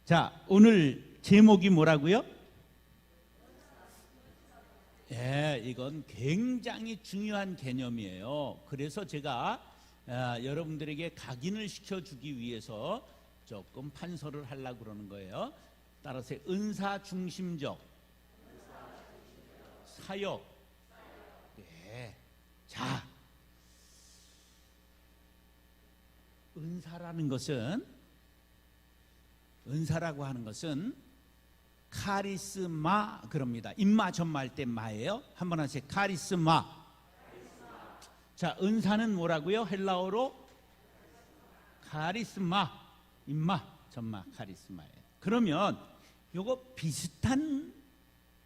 자, 오늘 제목이 뭐라고요? 예, 이건 굉장히 중요한 개념이에요. 그래서 제가 여러분들에게 각인을 시켜주기 위해서 조금 판서를 하려고 그러는 거예요. 따라서 은사 중심적 사역. 네. 자, 은사라고 하는 것은 카리스마 그럽니다. 임마 전마할 때 마예요. 한번 하세요. 카리스마. 자, 은사는 뭐라고요? 헬라어로 카리스마. 임마 전마 카리스마예요. 그러면 요거 비슷한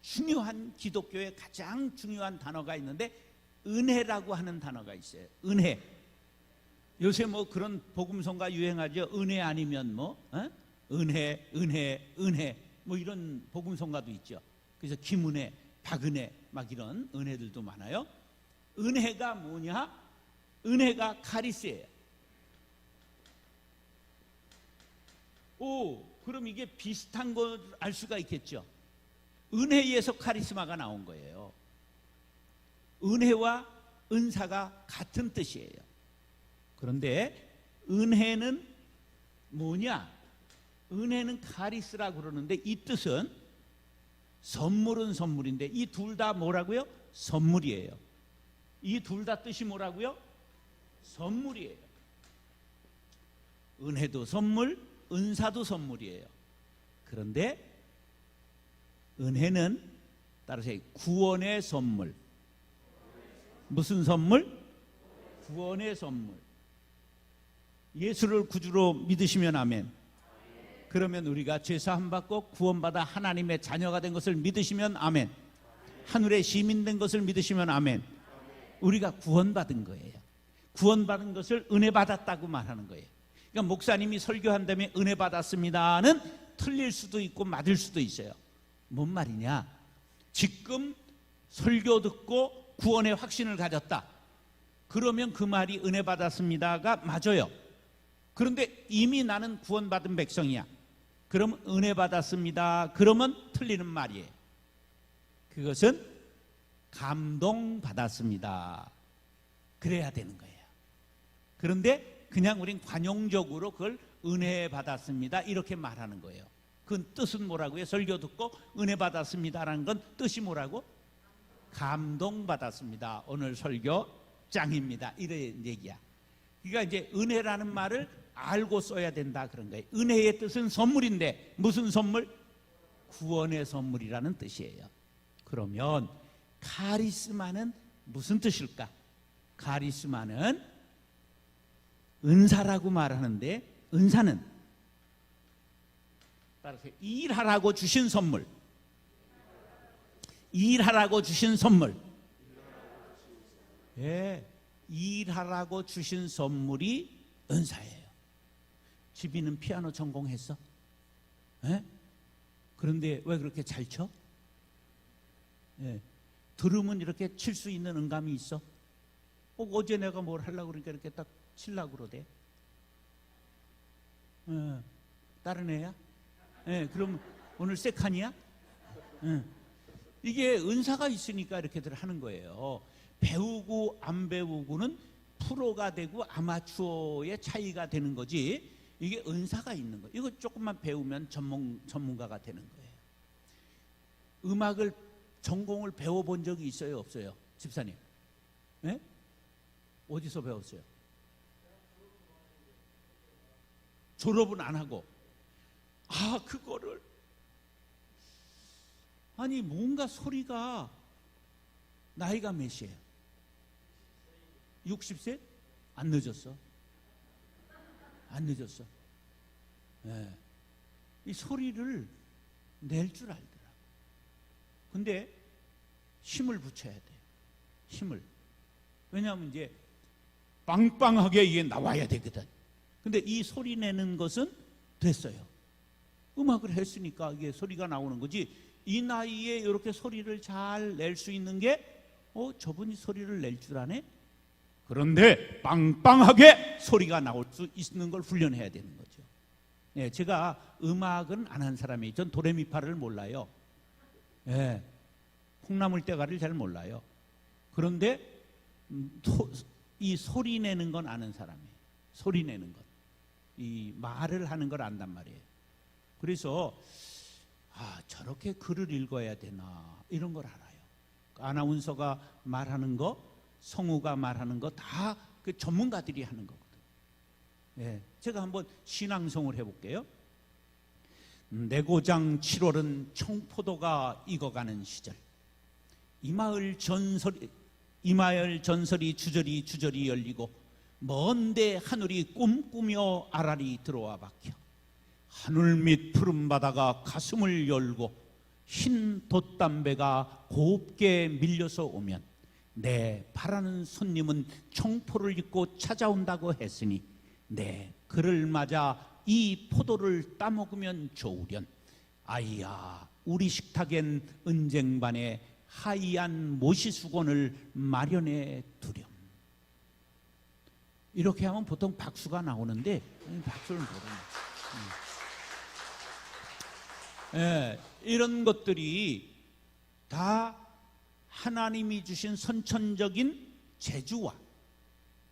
중요한 기독교의 가장 중요한 단어가 있는데 은혜라고 하는 단어가 있어요. 은혜. 요새 뭐 그런 복음성가 유행하죠. 은혜 아니면 뭐 은혜 뭐 이런 복음성가도 있죠. 그래서 김은혜, 박은혜 막 이런 은혜들도 많아요. 은혜가 뭐냐? 은혜가 카리스예요. 오, 그럼 이게 비슷한 걸 알 수가 있겠죠. 은혜에서 카리스마가 나온 거예요. 은혜와 은사가 같은 뜻이에요. 그런데 은혜는 뭐냐? 은혜는 카리스라고 그러는데 이 뜻은 선물은 선물인데 이 둘 다 뭐라고요? 선물이에요. 이 둘 다 뜻이 뭐라고요? 선물이에요. 은혜도 선물, 은사도 선물이에요. 그런데 은혜는 따라서 구원의 선물. 무슨 선물? 구원의 선물. 예수를 구주로 믿으시면 아멘. 그러면 우리가 죄사함 받고 구원받아 하나님의 자녀가 된 것을 믿으시면 아멘. 하늘의 시민 된 것을 믿으시면 아멘. 우리가 구원받은 거예요. 구원받은 것을 은혜 받았다고 말하는 거예요. 그러니까 목사님이 설교한 다음에 은혜 받았습니다는 틀릴 수도 있고 맞을 수도 있어요. 뭔 말이냐? 지금 설교 듣고 구원의 확신을 가졌다. 그러면 그 말이 은혜 받았습니다가 맞아요. 그런데 이미 나는 구원받은 백성이야. 그럼 은혜 받았습니다. 그러면 틀리는 말이에요. 그것은 감동받았습니다. 그래야 되는 거예요. 그런데 그냥 우린 관용적으로 그걸 은혜 받았습니다 이렇게 말하는 거예요. 그 뜻은 뭐라고요? 설교 듣고 은혜 받았습니다라는 건 뜻이 뭐라고? 감동받았습니다. 오늘 설교 짱입니다. 이런 얘기야. 그러니까 이제 은혜라는 말을 알고 써야 된다 그런 거예요. 은혜의 뜻은 선물인데 무슨 선물? 구원의 선물이라는 뜻이에요. 그러면 카리스마는 무슨 뜻일까? 카리스마는 은사라고 말하는데 은사는 따라서 일하라고 주신 선물. 일하라고 주신 선물. 예, 일하라고 주신 선물이 은사예요. 지비는 피아노 전공했어? 예? 그런데 왜 그렇게 잘 쳐? 예. 들으면 이렇게 칠 수 있는 음감이 있어? 어제 내가 뭘 하려고 그러니까 이렇게 딱 치려고 그러대. 다른 애야? 예, 그럼 오늘 세칸이야? 이게 은사가 있으니까 이렇게들 하는 거예요. 배우고 안 배우고는 프로가 되고 아마추어의 차이가 되는 거지. 이게 은사가 있는 거예요. 이거 조금만 배우면 전문가가 되는 거예요. 음악을 전공을 배워본 적이 있어요, 없어요? 집사님? 네? 어디서 배웠어요? 졸업은 안 하고. 그거를 아니 뭔가 소리가 나이가 몇이에요? 60세? 안 늦었어. 안 늦었어. 네. 이 소리를 낼 줄 알더라. 근데 힘을 붙여야 돼. 힘을. 왜냐하면 이제 빵빵하게 이게 나와야 되거든. 근데 이 소리 내는 것은 됐어요. 음악을 했으니까 이게 소리가 나오는 거지. 이 나이에 이렇게 소리를 잘 낼 수 있는 게 저분이 소리를 낼 줄 아네? 그런데 빵빵하게 소리가 나올 수 있는 걸 훈련해야 되는 거죠. 예, 제가 음악은 안 한 사람이에요. 전 도레미파를 몰라요. 예, 콩나물대가리를 잘 몰라요. 그런데 이 소리 내는 건 아는 사람이에요. 소리 내는 것, 이 말을 하는 걸 안단 말이에요. 그래서 저렇게 글을 읽어야 되나 이런 걸 알아요. 아나운서가 말하는 거, 성우가 말하는 거 다 그 전문가들이 하는 거거든요. 예, 제가 한번 신앙송을 해볼게요. 내고장 7월은 청포도가 익어가는 시절, 이마을 전설이 주저리 열리고 먼데 하늘이 꿈꾸며 아라리 들어와 박혀 하늘 밑 푸른 바다가 가슴을 열고 흰 돛담배가 곱게 밀려서 오면 내 바라는 손님은 청포를 입고 찾아온다고 했으니 그를 맞아 이 포도를 따먹으면 좋으련 아이야 우리 식탁엔 은쟁반에 하얀 모시수건을 마련해 두렴. 이렇게 하면 보통 박수가 나오는데 박수를 모르는 이런 것들이 다 하나님이 주신 선천적인 재주와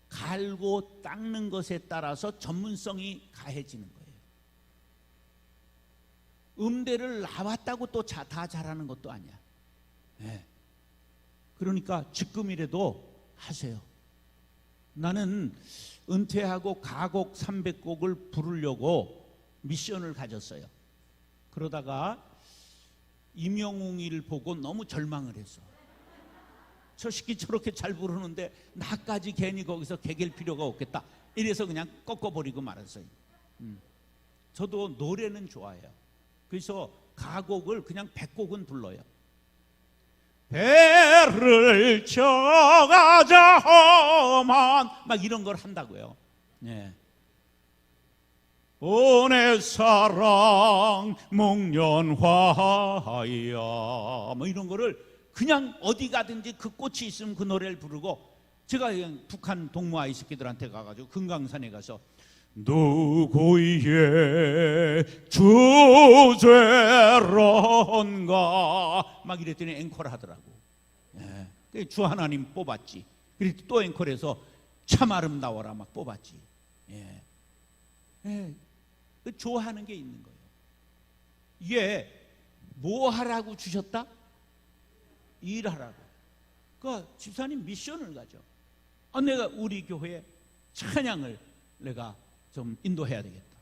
갈고 닦는 것에 따라서 전문성이 가해지는 거예요. 음대를 나왔다고 또 다 잘하는 것도 아니야. 그러니까 지금이라도 하세요. 나는 은퇴하고 가곡 300곡을 부르려고 미션을 가졌어요. 그러다가 임영웅이를 보고 너무 절망을 했어. 저 새끼 저렇게 잘 부르는데 나까지 괜히 거기서 개길 필요가 없겠다. 이래서 그냥 꺾어버리고 말았어요. 저도 노래는 좋아해요. 그래서 가곡을 그냥 100곡은 불러요. 배를 쳐가자 험한 막 이런 걸 한다고요. 네. 오내 사랑 목련화야 뭐 이런 거를 그냥 어디 가든지 그 꽃이 있으면 그 노래를 부르고, 제가 그냥 북한 동무 아이 새끼들한테 가가지고 금강산에 가서 누구의 주제런가 막 이랬더니 앵콜 하더라고. 주 하나님 뽑았지. 그리고 또 앵콜해서 참 아름다워라 막 뽑았지. 좋아하는 게 있는 거예요. 이게 뭐 하라고 주셨다? 일하라고. 그러니까 집사님 미션을 가져. 내가 우리 교회에 찬양을 내가 좀 인도해야 되겠다.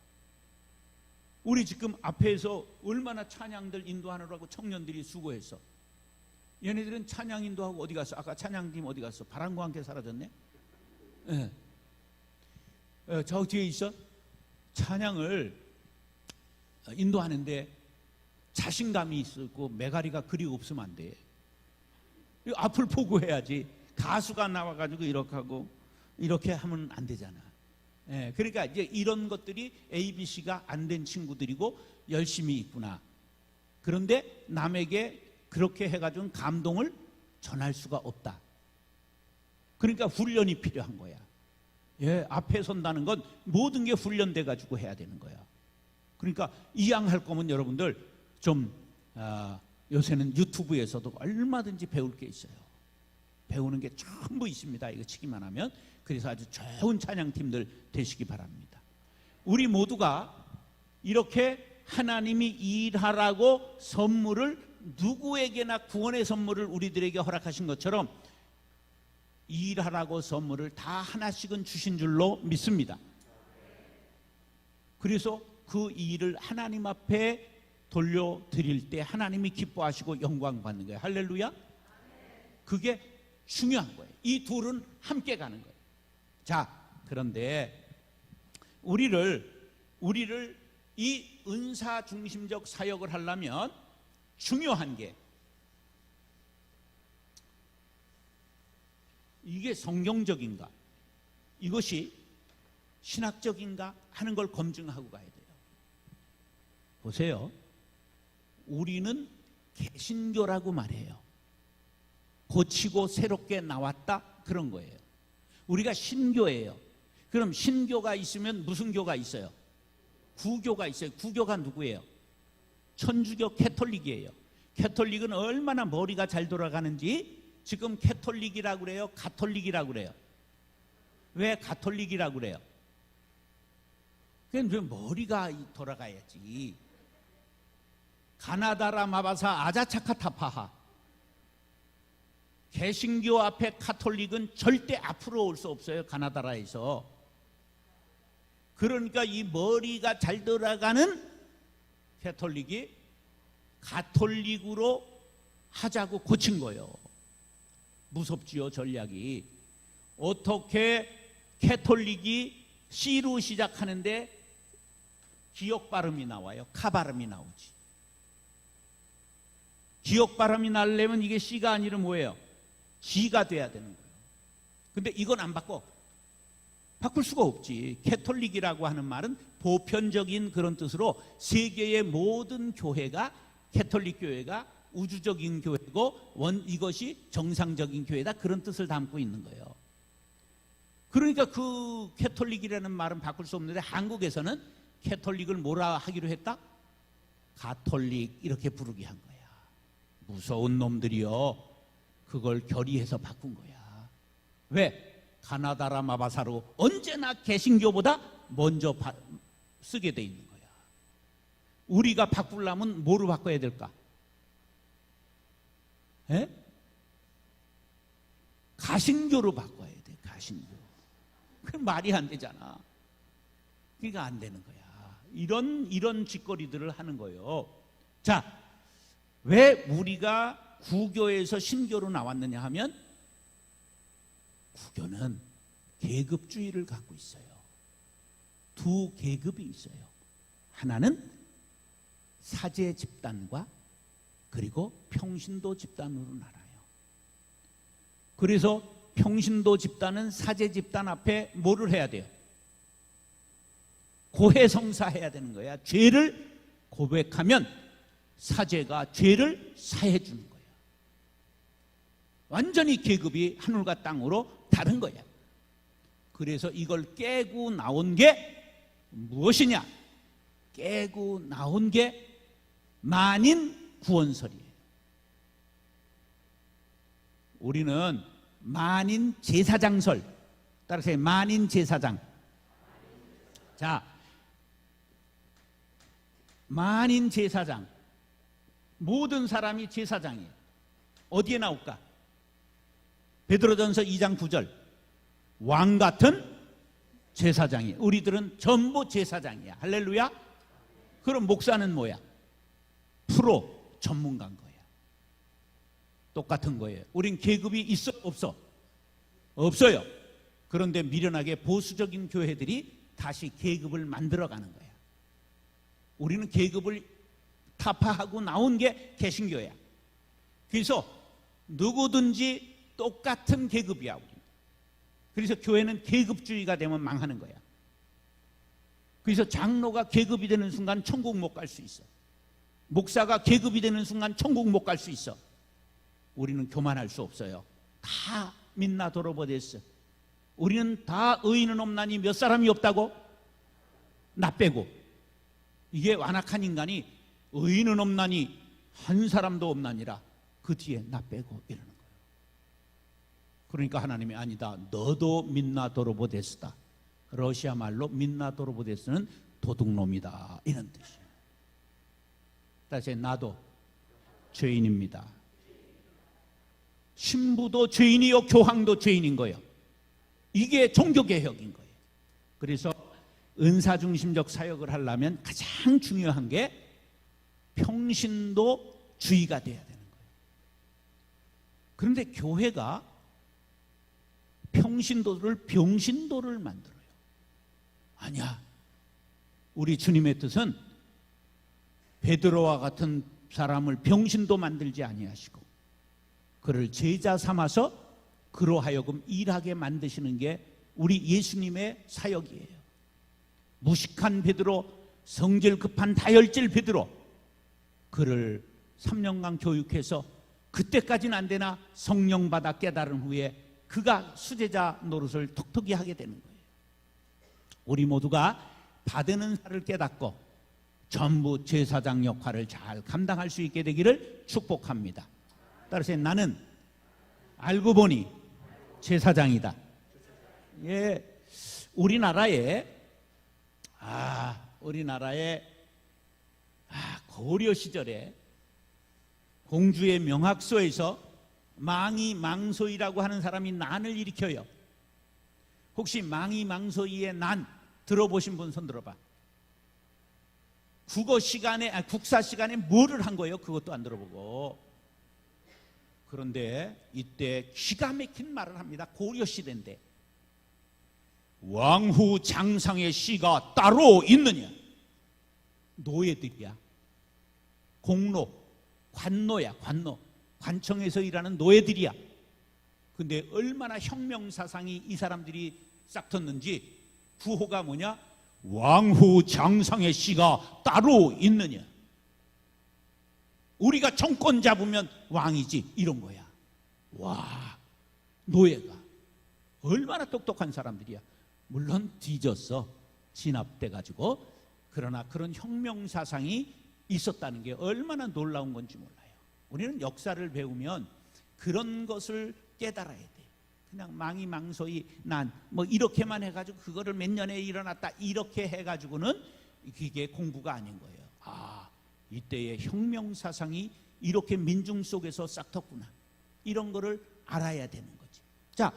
우리 지금 앞에서 얼마나 찬양들 인도하느라고 청년들이 수고했어. 얘네들은 찬양 인도하고 어디 갔어? 아까 찬양팀 어디 갔어? 바람과 함께 사라졌네? 저 뒤에 있어? 찬양을 인도하는데 자신감이 있고 메가리가 그리 없으면 안 돼. 앞을 보고 해야지. 가수가 나와가지고 이렇게 하고 이렇게 하면 안 되잖아. 그러니까 이제 이런 것들이 ABC가 안 된 친구들이고 열심히 있구나. 그런데 남에게 그렇게 해가지고 감동을 전할 수가 없다. 그러니까 훈련이 필요한 거야. 앞에 선다는 건 모든 게 훈련돼 가지고 해야 되는 거야. 그러니까 이양할 거면 여러분들 좀 요새는 유튜브에서도 얼마든지 배울 게 있어요. 배우는 게 전부 있습니다. 이거 치기만 하면. 그래서 아주 좋은 찬양팀들 되시기 바랍니다. 우리 모두가 이렇게 하나님이 일하라고 선물을 누구에게나 구원의 선물을 우리들에게 허락하신 것처럼 일하라고 선물을 다 하나씩은 주신 줄로 믿습니다. 그래서 그 일을 하나님 앞에 돌려드릴 때 하나님이 기뻐하시고 영광 받는 거예요. 할렐루야. 그게 중요한 거예요. 이 둘은 함께 가는 거예요. 자, 그런데 우리를 이 은사 중심적 사역을 하려면 중요한 게, 이게 성경적인가, 이것이 신학적인가 하는 걸 검증하고 가야 돼요. 보세요. 우리는 개신교라고 말해요. 고치고 새롭게 나왔다 그런 거예요. 우리가 신교예요. 그럼 신교가 있으면 무슨 교가 있어요? 구교가 있어요. 구교가 누구예요? 천주교 캐톨릭이에요. 캐톨릭은 얼마나 머리가 잘 돌아가는지 지금 캐톨릭이라고 그래요? 가톨릭이라고 그래요? 왜 가톨릭이라고 그래요? 그냥 머리가 돌아가야지. 가나다라 마바사 아자차카타파하. 개신교 앞에 가톨릭은 절대 앞으로 올 수 없어요. 가나다라에서. 그러니까 이 머리가 잘 돌아가는 캐톨릭이 가톨릭으로 하자고 고친 거예요. 무섭지요, 전략이. 어떻게 캐톨릭이 C로 시작하는데 기역 발음이 나와요? 카 발음이 나오지. 기역 발음이 나려면 이게 C가 아니라 뭐예요? G가 돼야 되는 거예요. 근데 이건 안 바꿔. 바꿀 수가 없지. 캐톨릭이라고 하는 말은 보편적인 그런 뜻으로 세계의 모든 교회가 캐톨릭 교회가 우주적인 교회고 이것이 정상적인 교회다, 그런 뜻을 담고 있는 거예요. 그러니까 그 캐톨릭이라는 말은 바꿀 수 없는데 한국에서는 캐톨릭을 뭐라 하기로 했다? 가톨릭 이렇게 부르게 한 거야. 무서운 놈들이요. 그걸 결의해서 바꾼 거야. 왜? 가나다라 마바사로 언제나 개신교보다 먼저 쓰게 돼 있는 거야. 우리가 바꾸려면 뭐로 바꿔야 될까? 에? 가신교로 바꿔야 돼. 가신교. 그 말이 안 되잖아. 그러니까 안 되는 거야. 이런 짓거리들을 하는 거예요. 자, 왜 우리가 구교에서 신교로 나왔느냐 하면 구교는 계급주의를 갖고 있어요. 두 계급이 있어요. 하나는 사제 집단과 그리고 평신도 집단으로 나눠요. 그래서 평신도 집단은 사제 집단 앞에 뭐를 해야 돼요? 고해성사해야 되는 거야. 죄를 고백하면 사제가 죄를 사해 주는 거야. 완전히 계급이 하늘과 땅으로 다른 거야. 그래서 이걸 깨고 나온 게 무엇이냐? 깨고 나온 게 만인 구원설이에요. 우리는 만인 제사장설, 따라서 만인 제사장. 자, 만인 제사장, 모든 사람이 제사장이에요. 어디에 나올까? 베드로전서 2장 9절. 왕 같은 제사장이에요. 우리들은 전부 제사장이야. 할렐루야. 그럼 목사는 뭐야? 프로 전문가인 거야. 똑같은 거예요. 우린 계급이 있어? 없어? 없어요. 그런데 미련하게 보수적인 교회들이 다시 계급을 만들어가는 거야. 우리는 계급을 타파하고 나온 게 개신교야. 그래서 누구든지 똑같은 계급이야. 우리. 그래서 교회는 계급주의가 되면 망하는 거야. 그래서 장로가 계급이 되는 순간 천국 못 갈 수 있어. 목사가 계급이 되는 순간 천국 못 갈 수 있어. 우리는 교만할 수 없어요. 다 민나 도로보됐어. 우리는 다 의인은 없나니 몇 사람이 없다고? 나 빼고. 이게 완악한 인간이 의인은 없나니 한 사람도 없나니라 그 뒤에 나 빼고 이러는 거예요. 그러니까 하나님이 아니다. 너도 민나 도로보데스다. 러시아 말로 민나 도로보데스는 도둑놈이다. 이런 뜻이에요. 다시 나도 죄인입니다. 신부도 죄인이요 교황도 죄인인 거예요. 이게 종교개혁인 거예요. 그래서 은사중심적 사역을 하려면 가장 중요한 게 평신도주의가 돼야 되는 거예요. 그런데 교회가 평신도를 병신도를 만들어요. 아니야. 우리 주님의 뜻은 베드로와 같은 사람을 병신도 만들지 아니하시고 그를 제자 삼아서 그로 하여금 일하게 만드시는 게 우리 예수님의 사역이에요. 무식한 베드로, 성질 급한 다혈질 베드로, 그를 3년간 교육해서 그때까지는 안 되나 성령 받아 깨달은 후에 그가 수제자 노릇을 톡톡히 하게 되는 거예요. 우리 모두가 받는 사를 깨닫고 전부 제사장 역할을 잘 감당할 수 있게 되기를 축복합니다. 따라서 나는 알고 보니 제사장이다. 예, 우리나라에 고려 시절에 공주의 명학소에서 망이망소이라고 하는 사람이 난을 일으켜요. 혹시 망이망소이의 난 들어보신 분 손 들어봐. 국사 시간에 뭐를 한 거예요? 그것도 안 들어보고. 그런데 이때 기가 막힌 말을 합니다. 고려 시대인데 왕후 장상의 시가 따로 있느냐? 노예들이야. 공로, 관노야. 관청에서 일하는 노예들이야. 근데 얼마나 혁명사상이 이 사람들이 싹텄는지 구호가 뭐냐? 왕후 장상의 시가 따로 있느냐? 우리가 정권 잡으면 왕이지, 이런 거야. 와, 노예가 얼마나 똑똑한 사람들이야. 물론 뒤졌어, 진압돼 가지고. 그러나 그런 혁명사상이 있었다는 게 얼마나 놀라운 건지 몰라요. 우리는 역사를 배우면 그런 것을 깨달아야 돼. 그냥 망이망소이 난 뭐 이렇게만 해가지고 그거를 몇 년에 일어났다 이렇게 해가지고는 이게 공부가 아닌 거예요. 이때의 혁명사상이 이렇게 민중 속에서 싹텄구나, 이런 거를 알아야 되는 거지. 자,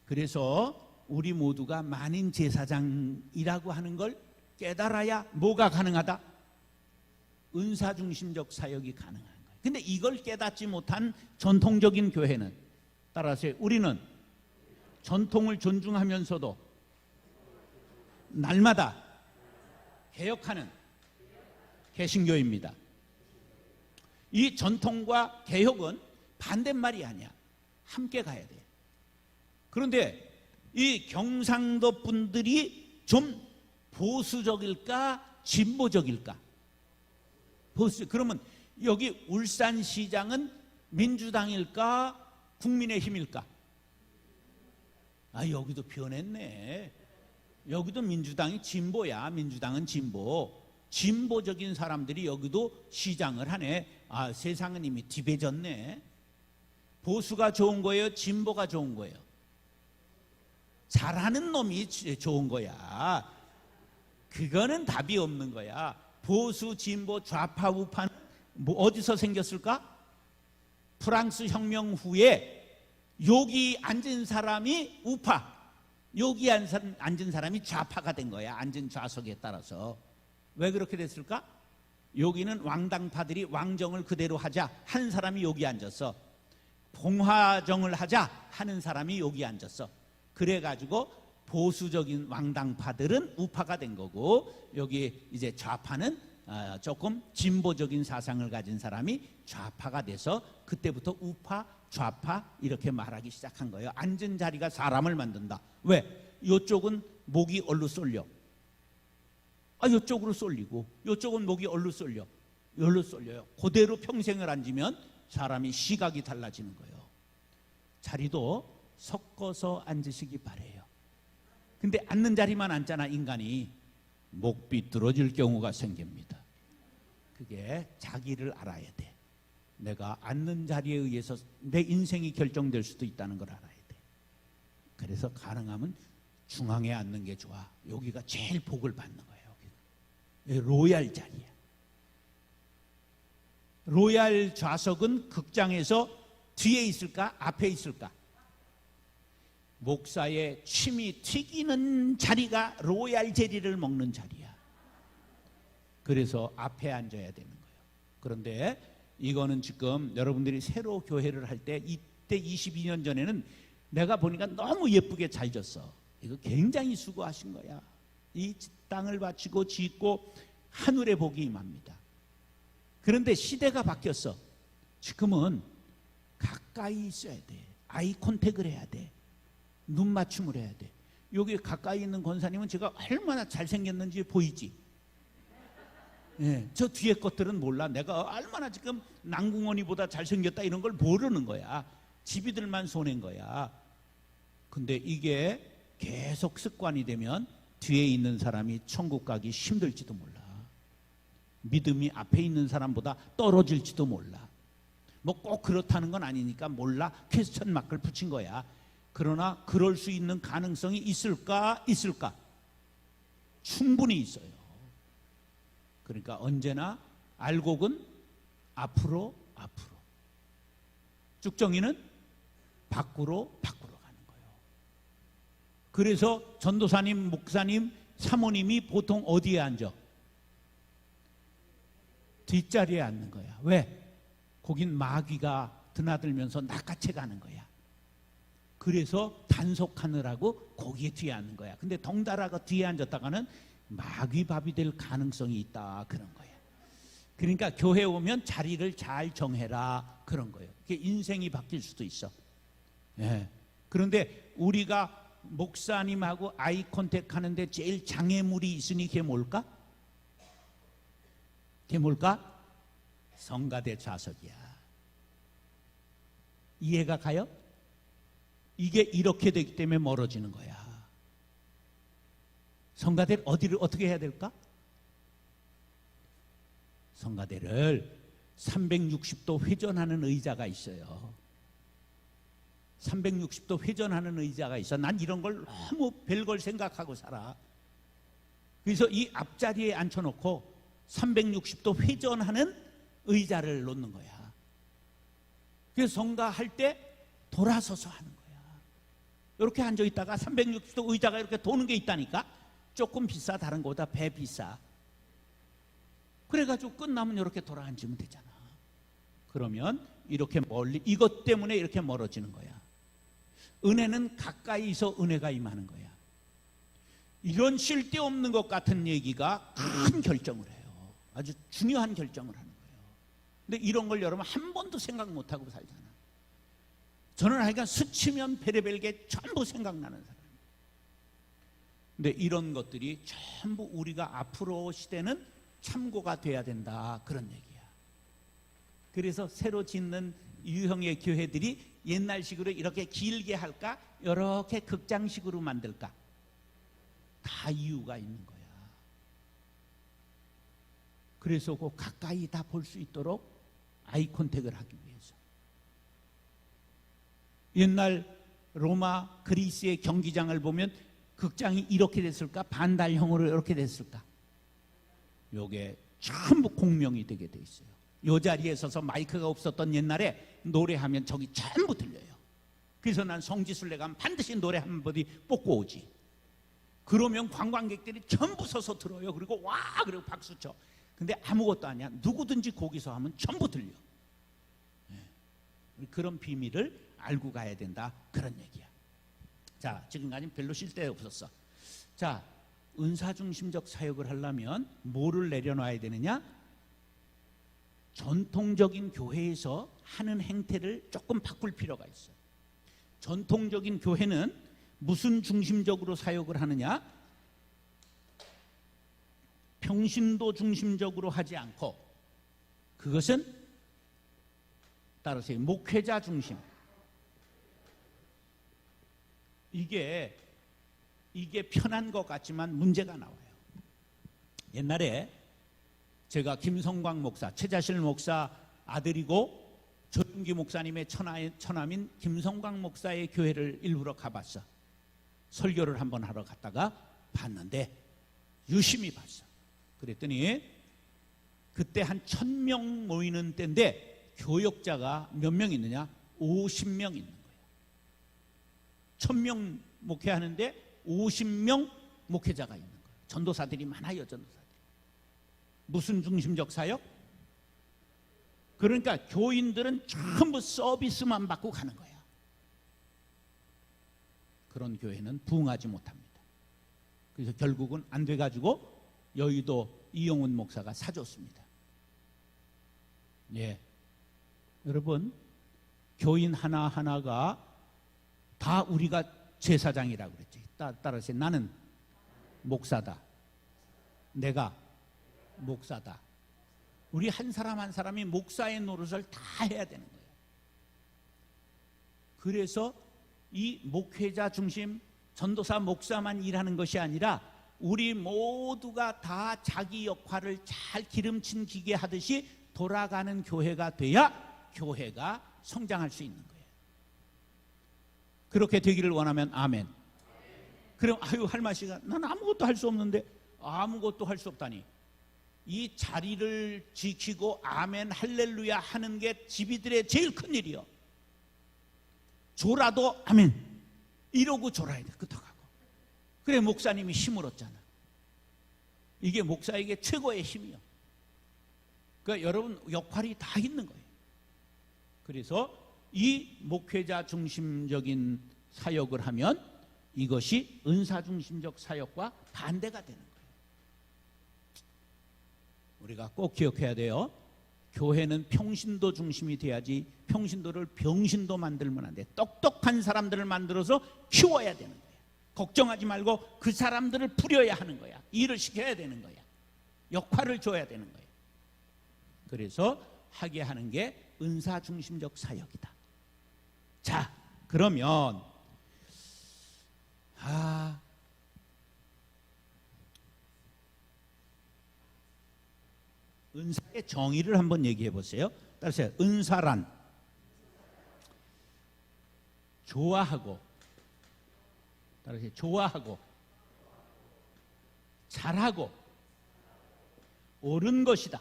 그래서 우리 모두가 만인 제사장이라고 하는 걸 깨달아야 뭐가 가능하다? 은사중심적 사역이 가능한 거예요. 근데 이걸 깨닫지 못한 전통적인 교회는, 따라서 우리는 전통을 존중하면서도 날마다 개혁하는 개신교입니다. 이 전통과 개혁은 반대말이 아니야. 함께 가야 돼. 그런데 이 경상도 분들이 좀 보수적일까 진보적일까? 그러면 여기 울산시장은 민주당일까 국민의힘일까? 여기도 변했네. 여기도 민주당이 진보야. 민주당은 진보적인 사람들이 여기도 시장을 하네. 세상은 이미 뒤배졌네. 보수가 좋은 거예요? 진보가 좋은 거예요? 잘하는 놈이 좋은 거야. 그거는 답이 없는 거야. 보수, 진보, 좌파, 우파는 어디서 생겼을까? 프랑스 혁명 후에 여기 앉은 사람이 우파, 여기 앉은 사람이 좌파가 된 거야. 앉은 좌석에 따라서. 왜 그렇게 됐을까? 여기는 왕당파들이 왕정을 그대로 하자, 한 사람이 여기 앉았어. 봉화정을 하자 하는 사람이 여기 앉았어. 그래가지고 보수적인 왕당파들은 우파가 된 거고, 여기 이제 좌파는 조금 진보적인 사상을 가진 사람이 좌파가 돼서 그때부터 우파, 좌파 이렇게 말하기 시작한 거예요. 앉은 자리가 사람을 만든다. 왜? 이쪽은 목이 얼로 쏠려. 이쪽으로 쏠리고, 이쪽은 목이 얼로 쏠려. 열로 쏠려요. 그대로 평생을 앉으면 사람이 시각이 달라지는 거예요. 자리도 섞어서 앉으시기 바래요. 근데 앉는 자리만 앉잖아. 인간이 목 비뚤어질 경우가 생깁니다. 그게 자기를 알아야 돼. 내가 앉는 자리에 의해서 내 인생이 결정될 수도 있다는 걸 알아야 돼. 그래서 가능하면 중앙에 앉는 게 좋아. 여기가 제일 복을 받는 거예요. 여기가 로얄 자리야. 로얄 좌석은 극장에서 뒤에 있을까? 앞에 있을까? 목사의 침이 튀기는 자리가 로얄 제리를 먹는 자리야. 그래서 앞에 앉아야 되는 거예요. 그런데 이거는 지금 여러분들이 새로 교회를 할 때, 이때 22년 전에는 내가 보니까 너무 예쁘게 잘 졌어. 이거 굉장히 수고하신 거야. 이 땅을 바치고 짓고 하늘의 복이 임합니다. 그런데 시대가 바뀌었어. 지금은 가까이 있어야 돼. 아이 컨택을 해야 돼. 눈 맞춤을 해야 돼. 여기 가까이 있는 권사님은 제가 얼마나 잘생겼는지 보이지? 예, 저 뒤에 것들은 몰라. 내가 얼마나 지금 남궁원이보다 잘생겼다 이런 걸 모르는 거야. 집이들만 손해인 거야. 근데 이게 계속 습관이 되면 뒤에 있는 사람이 천국 가기 힘들지도 몰라. 믿음이 앞에 있는 사람보다 떨어질지도 몰라. 뭐 꼭 그렇다는 건 아니니까 몰라 퀘스천 마크를 붙인 거야. 그러나 그럴 수 있는 가능성이 있을까? 있을까? 충분히 있어요. 그러니까 언제나 알곡은 앞으로 쭉정이는 밖으로 가는 거예요. 그래서 전도사님, 목사님, 사모님이 보통 어디에 앉아? 뒷자리에 앉는 거야. 왜? 거긴 마귀가 드나들면서 낚아채 가는 거야. 그래서 단속하느라고 거기에 뒤에 앉는 거야. 근데 덩달아가 뒤에 앉았다가는 마귀밥이 될 가능성이 있다 그런 거야. 그러니까 교회 오면 자리를 잘 정해라 그런 거예요. 그게 인생이 바뀔 수도 있어. 예. 그런데 우리가 목사님하고 아이 컨택 하는데 제일 장애물이 있으니 그게 뭘까? 그게 뭘까? 성가대 좌석이야. 이해가 가요? 이게 이렇게 되기 때문에 멀어지는 거야. 성가대를 어디를 어떻게 해야 될까? 성가대를 360도 회전하는 의자가 있어요. 360도 회전하는 의자가 있어. 난 이런 걸 너무 별걸 생각하고 살아. 그래서 이 앞자리에 앉혀놓고 360도 회전하는 의자를 놓는 거야. 그래서 성가할 때 돌아서서 하는 거야. 이렇게 앉아있다가 360도 의자가 이렇게 도는 게 있다니까. 조금 비싸. 다른 거보다 배 비싸. 그래가지고 끝나면 이렇게 돌아앉으면 되잖아. 그러면 이렇게 멀리, 이것 때문에 이렇게 멀어지는 거야. 은혜는 가까이서 은혜가 임하는 거야. 이런 쓸데없는 것 같은 얘기가 큰 결정을 해요. 아주 중요한 결정을 하는 거예요. 근데 이런 걸 여러분 한 번도 생각 못하고 살잖아. 저는 하여간 스치면 베레벨 게 전부 생각나는 사람이에요. 근데 이런 것들이 전부 우리가 앞으로 시대는 참고가 돼야 된다 그런 얘기야. 그래서 새로 짓는 유형의 교회들이 옛날식으로 이렇게 길게 할까? 이렇게 극장식으로 만들까? 다 이유가 있는 거야. 그래서 그 가까이 다 볼 수 있도록 아이 컨택을 하기 위해서. 옛날 로마 그리스의 경기장을 보면 극장이 이렇게 됐을까? 반달형으로 이렇게 됐을까? 요게 전부 공명이 되게 돼 있어요. 요 자리에 서서 마이크가 없었던 옛날에 노래하면 저기 전부 들려요. 그래서 난 성지순례 가면 반드시 노래 한 번이 뽑고 오지. 그러면 관광객들이 전부 서서 들어요. 그리고 와 그리고 박수 쳐. 근데 아무것도 아니야. 누구든지 거기서 하면 전부 들려. 그런 비밀을 알고 가야 된다 그런 얘기야. 자, 지금까지는 별로 쓸데없었어. 자, 은사중심적 사역을 하려면 뭐를 내려놔야 되느냐? 전통적인 교회에서 하는 행태를 조금 바꿀 필요가 있어요. 전통적인 교회는 무슨 중심적으로 사역을 하느냐? 평신도 중심적으로 하지 않고 그것은 따라서 목회자 중심. 이게 편한 것 같지만 문제가 나와요. 옛날에 제가 김성광 목사, 최자실 목사 아들이고 조윤기 목사님의 처남인 김성광 목사의 교회를 일부러 가봤어. 설교를 한번 하러 갔다가 봤는데 유심히 봤어. 그랬더니 그때 한 1000명 모이는 때인데 교역자가 몇 명 있느냐? 50명 있는 거예요. 1000명 목회하는데 50명 목회자가 있는 거예요. 전도사들이 많아요. 전도사들이. 무슨 중심적 사역? 그러니까 교인들은 전부 서비스만 받고 가는 거야. 그런 교회는 부흥하지 못합니다. 그래서 결국은 안 돼가지고 여의도 이용훈 목사가 사줬습니다. 예, 여러분 교인 하나하나가 다 우리가 제사장이라고 그랬지. 따라서 나는 목사다. 내가 목사다. 우리 한 사람 한 사람이 목사의 노릇을 다 해야 되는 거예요. 그래서 이 목회자 중심 전도사 목사만 일하는 것이 아니라 우리 모두가 다 자기 역할을 잘 기름친 기계 하듯이 돌아가는 교회가 돼야 교회가 성장할 수 있는 거예요. 그렇게 되기를 원하면 아멘. 그럼 아유 할마씨가 난 아무것도 할 수 없는데. 아무것도 할 수 없다니. 이 자리를 지키고 아멘 할렐루야 하는 게 집이들의 제일 큰 일이요. 졸아도 아멘 이러고 졸아야 돼. 끄떡하고. 그래 목사님이 힘을 얻잖아. 이게 목사에게 최고의 힘이요. 그러니까 여러분 역할이 다 있는 거예요. 그래서 이 목회자 중심적인 사역을 하면 이것이 은사 중심적 사역과 반대가 되는 거예요. 우리가 꼭 기억해야 돼요. 교회는 평신도 중심이 돼야지 평신도를 병신도 만들면 안 돼. 똑똑한 사람들을 만들어서 키워야 되는 거야. 걱정하지 말고 그 사람들을 부려야 하는 거야. 일을 시켜야 되는 거야. 역할을 줘야 되는 거야. 그래서 하게 하는 게 은사 중심적 사역이다. 자, 그러면 은사의 정의를 한번 얘기해 보세요. 따라서 은사란 좋아하고, 따라서 좋아하고, 잘하고, 옳은 것이다.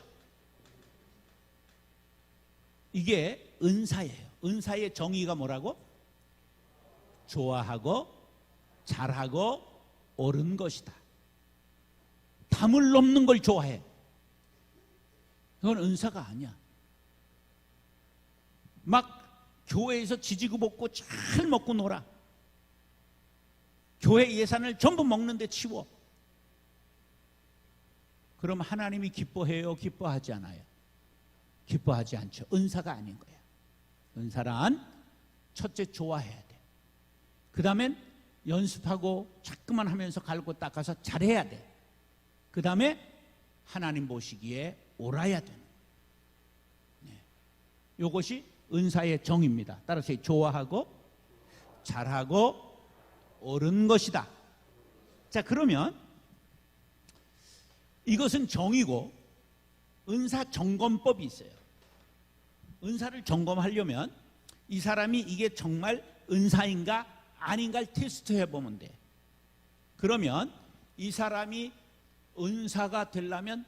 이게 은사예요. 은사의 정의가 뭐라고? 좋아하고, 잘하고, 옳은 것이다. 담을 넘는 걸 좋아해. 그건 은사가 아니야. 막 교회에서 지지고 볶고 잘 먹고 놀아. 교회 예산을 전부 먹는데 치워. 그럼 하나님이 기뻐해요? 기뻐하지 않아요? 기뻐하지 않죠. 은사가 아닌 거야. 은사란 첫째 좋아해야 돼. 그 다음엔 연습하고 자꾸만 하면서 갈고 닦아서 잘해야 돼. 그 다음에 하나님 보시기에 옳아야 되는 거예요. 이것이 은사의 정의입니다. 따라서 좋아하고 잘하고 옳은 것이다. 자, 그러면 이것은 정의고 은사 점검법이 있어요. 은사를 점검하려면 이 사람이 이게 정말 은사인가 아닌가를 테스트해 보면 돼. 그러면 이 사람이 은사가 되려면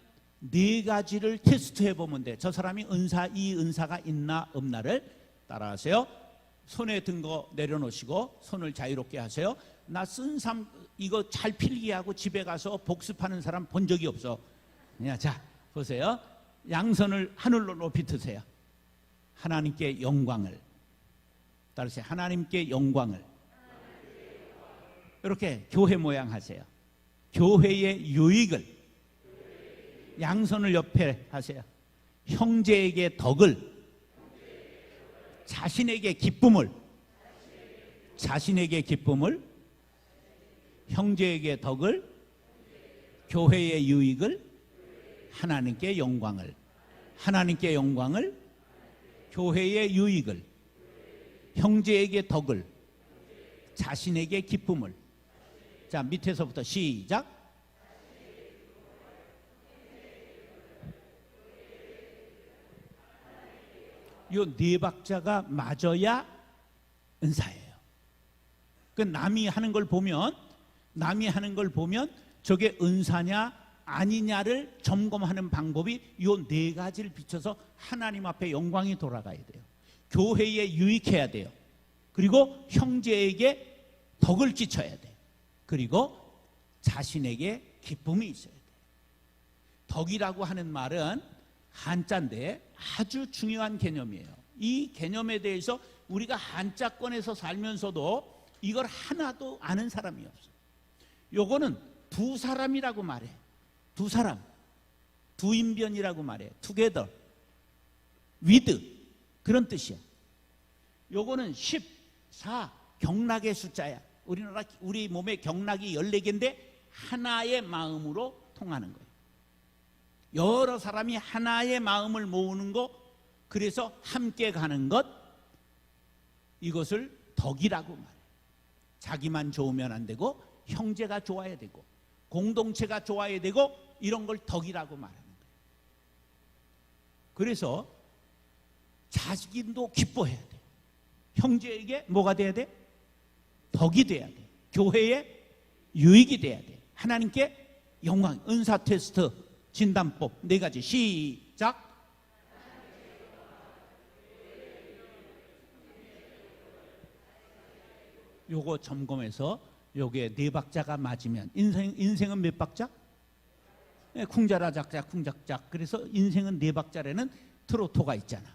4가지를 테스트해 보면 돼. 저 사람이 이 은사가 있나 없나를 따라하세요. 손에 든 거 내려놓으시고 손을 자유롭게 하세요. 나 쓴 삶 이거 잘 필기하고 집에 가서 복습하는 사람 본 적이 없어. 자, 보세요. 양손을 하늘로 높이 드세요. 하나님께 영광을. 따라서 하나님께 영광을. 이렇게 교회 모양 하세요. 교회의 유익을. 양손을 옆에 하세요. 형제에게 덕을, 자신에게 기쁨을, 자신에게 기쁨을, 형제에게 덕을, 교회의 유익을, 하나님께 영광을, 하나님께 영광을, 교회의 유익을, 형제에게 덕을, 자신에게 기쁨을. 자, 밑에서부터 시작. 요 4박자가 맞아야 은사예요. 그 남이 하는 걸 보면 저게 은사냐 아니냐를 점검하는 방법이 요 4가지를 비춰서 하나님 앞에 영광이 돌아가야 돼요. 교회에 유익해야 돼요. 그리고 형제에게 덕을 끼쳐야 돼요. 그리고 자신에게 기쁨이 있어야 돼요. 덕이라고 하는 말은 한자인데 아주 중요한 개념이에요. 이 개념에 대해서 우리가 한자권에서 살면서도 이걸 하나도 아는 사람이 없어. 요거는 두 사람이라고 말해. 두 사람, 두인변이라고 말해. together, with 그런 뜻이야. 요거는 14 경락의 숫자야. 우리 몸에 경락이 14개인데 하나의 마음으로 통하는 거예요. 여러 사람이 하나의 마음을 모으는 것, 그래서 함께 가는 것, 이것을 덕이라고 말해요. 자기만 좋으면 안 되고 형제가 좋아야 되고 공동체가 좋아야 되고 이런 걸 덕이라고 말하는 거예요. 그래서 자식인도 기뻐해야 돼. 형제에게 뭐가 돼야 돼? 덕이 돼야 돼. 교회에 유익이 돼야 돼. 하나님께 영광. 은사 테스트 진단법 4가지. 시작. 요거 점검해서 요게 4박자가 맞으면 인생은 몇 박자? 네, 쿵자라작자 쿵작작. 그래서 인생은 4박자라는 트로토가 있잖아.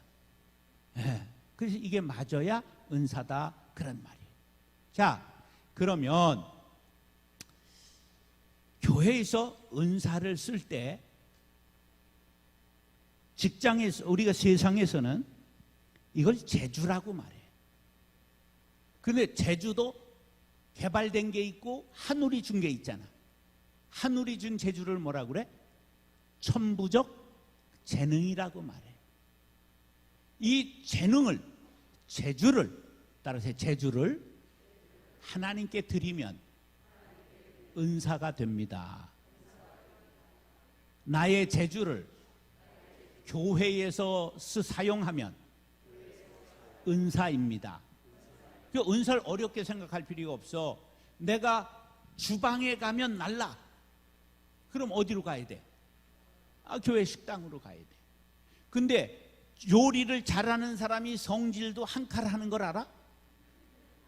네, 그래서 이게 맞아야 은사다 그런 말이에요. 자, 그러면 교회에서 은사를 쓸 때 직장에서 우리가 세상에서는 이걸 재주라고 말해요. 근데 재주도 개발된 게 있고 하늘이 준 게 있잖아. 하늘이 준 재주를 뭐라 그래? 천부적 재능이라고 말해. 이 재능을, 재주를, 따라서 재주를 하나님께 드리면 은사가 됩니다. 나의 재주를 교회에서 사용하면 은사입니다. 그 은사를 어렵게 생각할 필요가 없어. 내가 주방에 가면 날라. 그럼 어디로 가야 돼? 교회 식당으로 가야 돼. 근데 요리를 잘하는 사람이 성질도 한 칼 하는 걸 알아?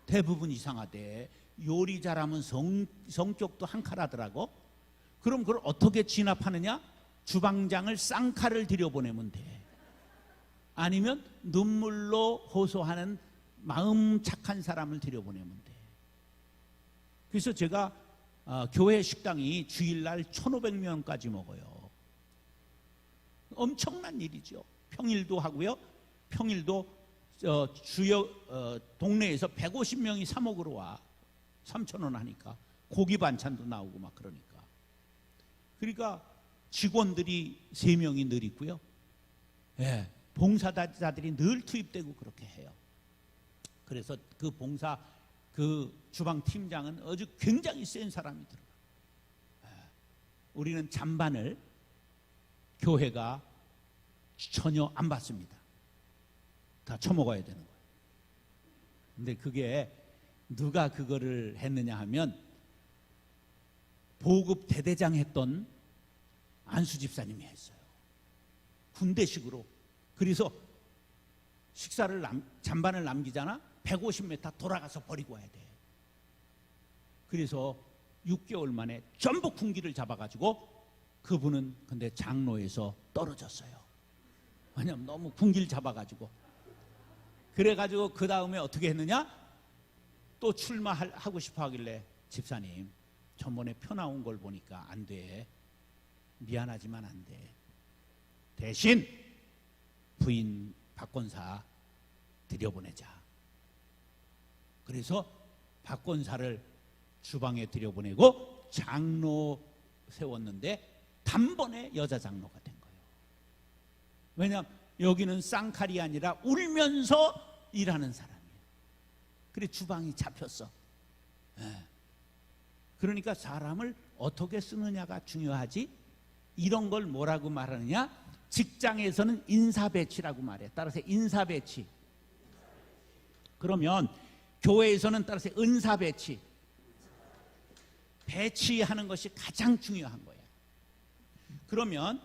대부분 이상하대. 요리 잘하면 성격도 한 칼 하더라고. 그럼 그걸 어떻게 진압하느냐? 주방장을 쌍칼을 들여보내면 돼. 아니면 눈물로 호소하는 마음 착한 사람을 들여보내면 돼. 그래서 제가 교회 식당이 주일날 1,500명까지 먹어요. 엄청난 일이죠. 평일도 하고요. 평일도 주요 동네에서 150명이 사 먹으러 와. 3,000원 하니까 고기 반찬도 나오고 막 그러니까. 그러니까 직원들이 3명이 늘 있고요. 예, 봉사자들이 늘 투입되고 그렇게 해요. 그래서 그 주방 팀장은 아주 굉장히 센 사람이 들어가. 우리는 잔반을 교회가 전혀 안 받습니다. 다 처먹어야 되는 거예요. 근데 그게 누가 그거를 했느냐 하면 보급 대대장 했던 안수 집사님이 했어요. 군대식으로. 그래서 식사를 잔반을 남기잖아. 150m 돌아가서 버리고 와야 돼. 그래서 6개월 만에 전부 군기를 잡아가지고 그분은 근데 장로에서 떨어졌어요. 왜냐면 너무 군기를 잡아가지고. 그래가지고 그 다음에 어떻게 했느냐? 또 출마하고 싶어 하길래 집사님 전번에 표 나온 걸 보니까 안 돼. 미안하지만 안 돼. 대신 부인 박권사 들여보내자. 그래서 박권사를 주방에 들여보내고 장로 세웠는데 단번에 여자 장로가 된 거예요. 왜냐하면 여기는 쌍칼이 아니라 울면서 일하는 사람이에요. 그래 주방이 잡혔어. 그러니까 사람을 어떻게 쓰느냐가 중요하지. 이런 걸 뭐라고 말하느냐? 직장에서는 인사배치라고 말해. 따라서 인사배치. 그러면 교회에서는 따라서 은사배치. 배치하는 것이 가장 중요한 거야. 그러면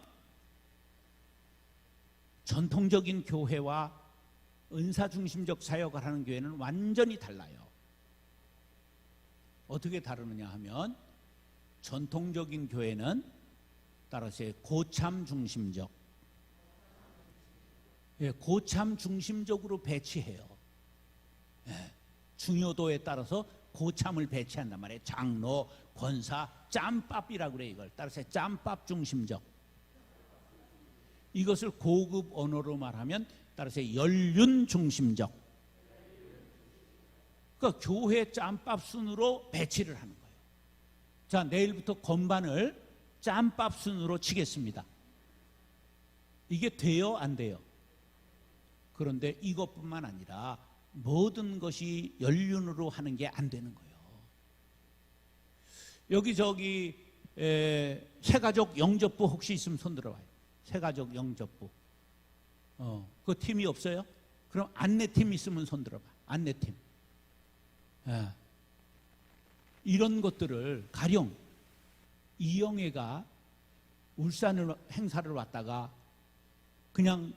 전통적인 교회와 은사중심적 사역을 하는 교회는 완전히 달라요. 어떻게 다르느냐 하면 전통적인 교회는 따라서 고참 중심적, 고참 중심적으로 배치해요. 중요도에 따라서 고참을 배치한단 말이에요. 장로, 권사, 짬밥이라고 그래. 이걸 따라서 짬밥 중심적. 이것을 고급 언어로 말하면 따라서 연륜 중심적. 그러니까 교회 짬밥 순으로 배치를 하는 거예요. 자, 내일부터 건반을 짬밥 순으로 치겠습니다. 이게 돼요? 안 돼요? 그런데 이것뿐만 아니라 모든 것이 연륜으로 하는 게 안 되는 거예요. 여기저기 새가족 영접부 혹시 있으면 손 들어봐요. 새가족 영접부. 그 팀이 없어요? 그럼 안내팀 있으면 손 들어봐. 안내팀. 이런 것들을 가령 이영애가 울산을 행사를 왔다가 그냥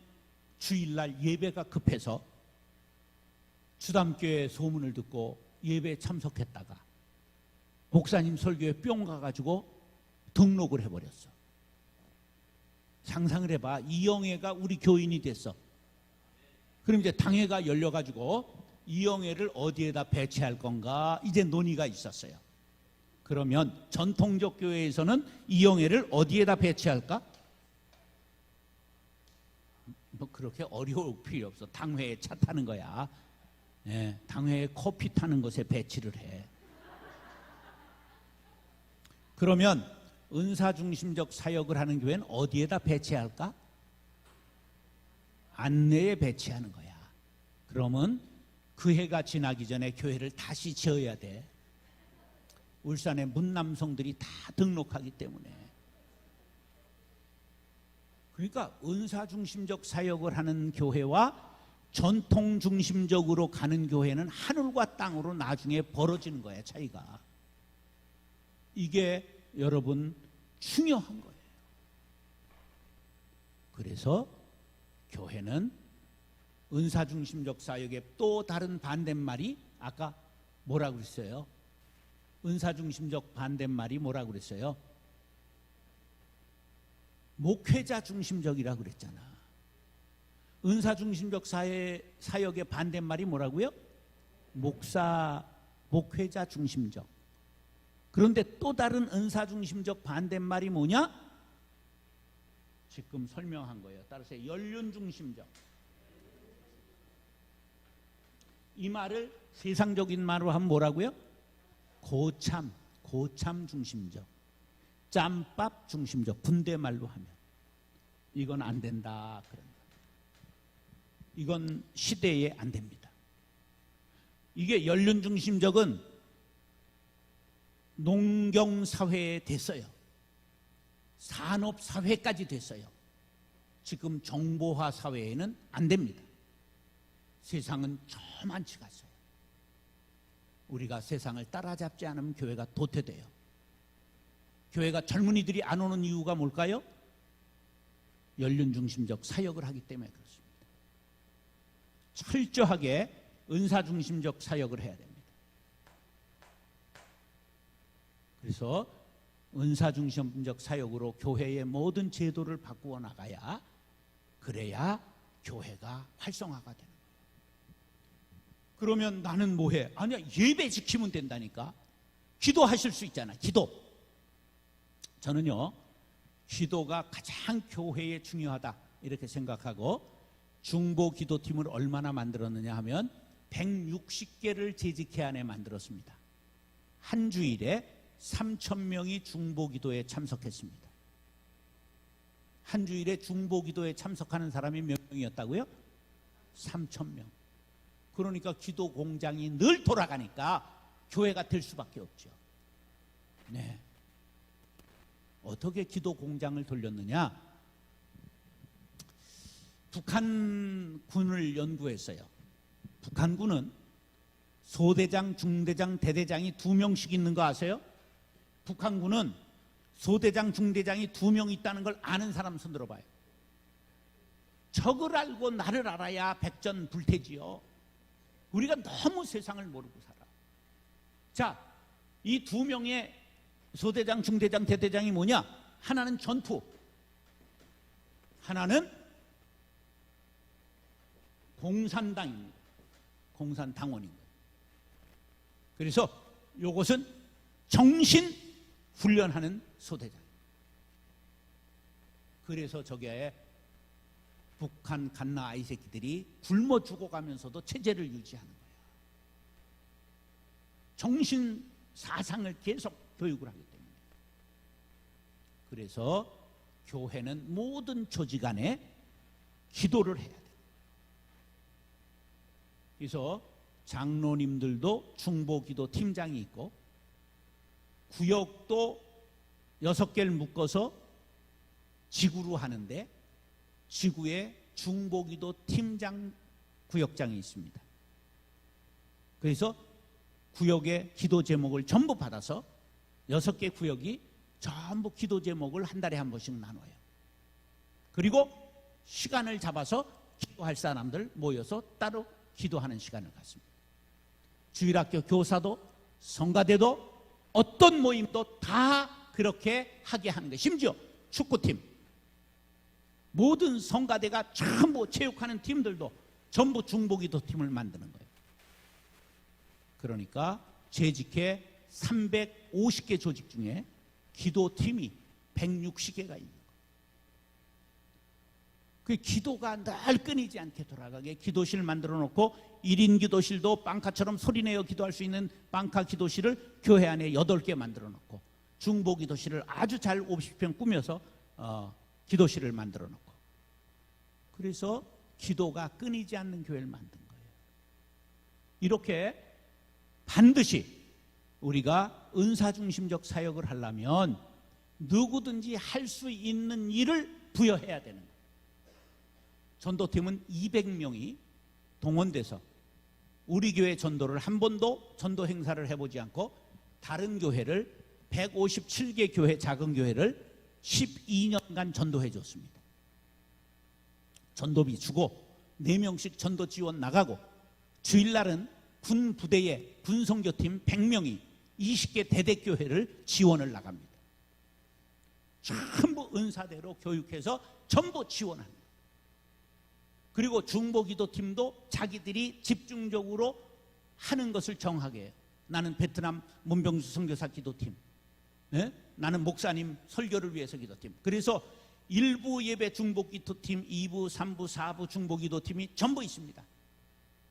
주일날 예배가 급해서 주담교회 소문을 듣고 예배에 참석했다가 목사님 설교에 뿅 가가지고 등록을 해버렸어. 상상을 해봐. 이영애가 우리 교인이 됐어. 그럼 이제 당회가 열려가지고 이영애를 어디에다 배치할 건가 이제 논의가 있었어요. 그러면 전통적 교회에서는 이영애를 어디에다 배치할까? 뭐 그렇게 어려울 필요 없어. 당회에 차 타는 거야. 당회에 커피 타는 것에 배치를 해. 그러면 은사중심적 사역을 하는 교회는 어디에다 배치할까? 안내에 배치하는 거야. 그러면 그 해가 지나기 전에 교회를 다시 지어야 돼. 울산의 문남성들이 다 등록하기 때문에. 그러니까 은사중심적 사역을 하는 교회와 전통중심적으로 가는 교회는 하늘과 땅으로 나중에 벌어지는 거야, 차이가. 이게 여러분 중요한 거예요. 그래서 교회는 은사중심적 사역의 또 다른 반대말이 아까 뭐라고 그랬어요? 은사중심적 반대말이 뭐라고 그랬어요? 목회자 중심적이라고 그랬잖아. 은사중심적 사역의 반대말이 뭐라고요? 목회자 중심적. 그런데 또 다른 은사중심적 반대말이 뭐냐? 지금 설명한 거예요. 따라서 연륜중심적. 이 말을 세상적인 말로 하면 뭐라고요? 고참 중심적. 짬밥 중심적. 군대말로 하면 이건 안 된다. 이건 시대에 안 됩니다. 이게 연륜중심적은 농경사회에 됐어요. 산업사회까지 됐어요. 지금 정보화 사회에는 안 됩니다. 세상은 저만치 갔어요. 우리가 세상을 따라잡지 않으면 교회가 도태돼요. 교회가 젊은이들이 안 오는 이유가 뭘까요? 연륜중심적 사역을 하기 때문에 그렇습니다. 철저하게 은사중심적 사역을 해야 됩니다. 그래서 은사중심적 사역으로 교회의 모든 제도를 바꾸어 나가야, 그래야 교회가 활성화가 되는 거예요. 그러면 나는 뭐해? 아니야, 예배 지키면 된다니까. 기도하실 수 있잖아. 기도. 저는요, 기도가 가장 교회에 중요하다 이렇게 생각하고, 중보 기도팀을 얼마나 만들었느냐 하면 160개를 재직회 안에 만들었습니다. 한 주일에 3,000명이 중보 기도에 참석했습니다. 한 주일에 중보 기도에 참석하는 사람이 몇 명이었다고요? 3,000명. 그러니까 기도 공장이 늘 돌아가니까 교회가 될 수밖에 없죠. 네. 어떻게 기도 공장을 돌렸느냐? 북한군을 연구했어요. 북한군은 소대장, 중대장, 대대장이 2명씩 있는 거 아세요? 북한군은 소대장, 중대장이 2명 있다는 걸 아는 사람 손 들어봐요. 적을 알고 나를 알아야 백전불태지요. 우리가 너무 세상을 모르고 살아. 자, 이 2명의 소대장, 중대장, 대대장이 뭐냐? 하나는 전투, 하나는 공산당입니다. 공산당원인 거예요. 그래서 이것은 정신 훈련하는 소대장. 그래서 저게 북한 갓나 아이 새끼들이 굶어 죽어가면서도 체제를 유지하는 거예요. 정신 사상을 계속 교육을 하기 때문에. 그래서 교회는 모든 조직 안에 기도를 해야 돼요. 그래서 장로님들도 중보기도 팀장이 있고, 구역도 6개를 묶어서 지구로 하는데 지구에 중보기도 팀장 구역장이 있습니다. 그래서 구역의 기도 제목을 전부 받아서 6개 구역이 전부 기도 제목을 한 달에 한 번씩 나눠요. 그리고 시간을 잡아서 기도할 사람들 모여서 따로 기도하는 시간을 갖습니다. 주일학교 교사도 성가대도 어떤 모임도 다 그렇게 하게 하는 거예요. 심지어 축구팀, 모든 성가대가 전부 체육하는 팀들도 전부 중보기도 팀을 만드는 거예요. 그러니까 재직회 350개 조직 중에 기도팀이 160개가 있는 거예요. 그 기도가 늘 끊이지 않게 돌아가게 기도실 만들어 놓고 1인 기도실도 빵카처럼 소리내어 기도할 수 있는 빵카 기도실을 교회 안에 8개 만들어 놓고 중보 기도실을 아주 잘 50평 꾸며서 기도실을 만들어 놓고 그래서 기도가 끊이지 않는 교회를 만든 거예요. 이렇게 반드시 우리가 은사중심적 사역을 하려면 누구든지 할 수 있는 일을 부여해야 되는 거예요. 전도팀은 200명이 동원돼서 우리 교회 전도를 한 번도 전도 행사를 해보지 않고 다른 교회를 157개 교회 작은 교회를 12년간 전도해 줬습니다. 전도비 주고 4명씩 전도 지원 나가고 주일날은 군 부대의 군선교팀 100명이 20개 대대교회를 지원을 나갑니다. 전부 은사대로 교육해서 전부 지원합니다. 그리고 중보기도팀도 자기들이 집중적으로 하는 것을 정하게 해요. 나는 베트남 문병주 선교사 기도팀, 네? 나는 목사님 설교를 위해서 기도팀. 그래서 1부 예배 중보기도팀, 2부, 3부, 4부 중보기도팀이 전부 있습니다.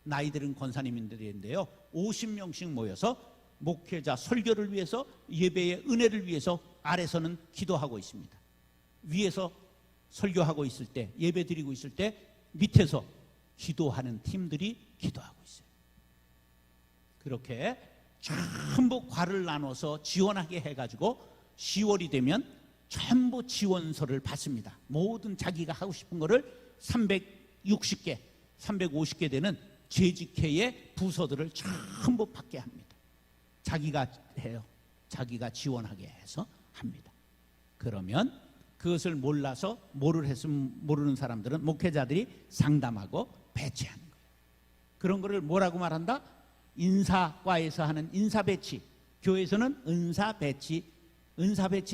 나이들은 권사님들인데요 50명씩 모여서 목회자 설교를 위해서 예배의 은혜를 위해서 아래서는 기도하고 있습니다. 위에서 설교하고 있을 때 예배 드리고 있을 때 밑에서 기도하는 팀들이 기도하고 있어요. 그렇게 전부 과를 나눠서 지원하게 해가지고 10월이 되면 전부 지원서를 받습니다. 모든 자기가 하고 싶은 거를 360개, 350개 되는 재직회의 부서들을 전부 받게 합니다. 자기가 해요. 자기가 지원하게 해서 합니다. 그러면 그것을 몰라서 모르는 사람들은 목회자들이 상담하고 배치하는 거예요. 그런 거를 뭐라고 말한다? 인사과에서 하는 인사배치, 교회에서는 은사배치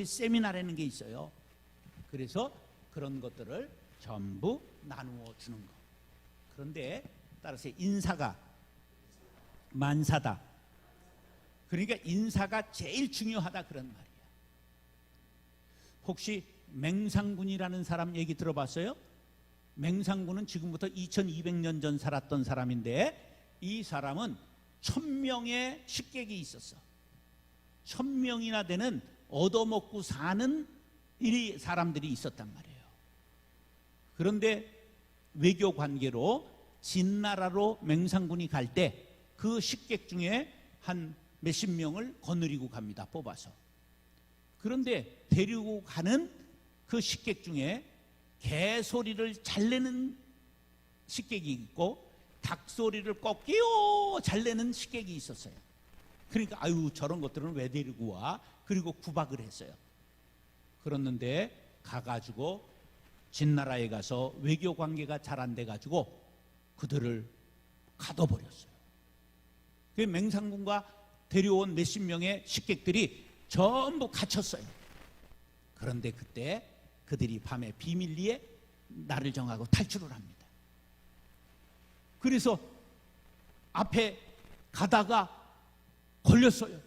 세미나라는 게 있어요. 그래서 그런 것들을 전부 나누어 주는 거. 그런데 따라서 인사가 만사다. 그러니까 인사가 제일 중요하다 그런 말이에요. 혹시 맹상군이라는 사람 얘기 들어봤어요? 맹상군은 지금부터 2200년 전 살았던 사람인데 이 사람은 1000명의 식객이 있었어. 1000명이나 되는 얻어먹고 사는 이 사람들이 있었단 말이에요. 그런데 외교 관계로 진나라로 맹상군이 갈 때 그 식객 중에 한 몇십 명을 거느리고 갑니다. 뽑아서. 그런데 데리고 가는 그 식객 중에 개소리를 잘 내는 식객이 있고 닭소리를 꺾이요 잘 내는 식객이 있었어요. 그러니까 아유 저런 것들은 왜 데리고 와? 그리고 구박을 했어요. 그랬는데 가가지고 진나라에 가서 외교 관계가 잘 안 돼가지고 그들을 가둬버렸어요. 그 맹상군과 데려온 몇십 명의 식객들이 전부 갇혔어요. 그런데 그때 그들이 밤에 비밀리에 날을 정하고 탈출을 합니다. 그래서 앞에 가다가 걸렸어요.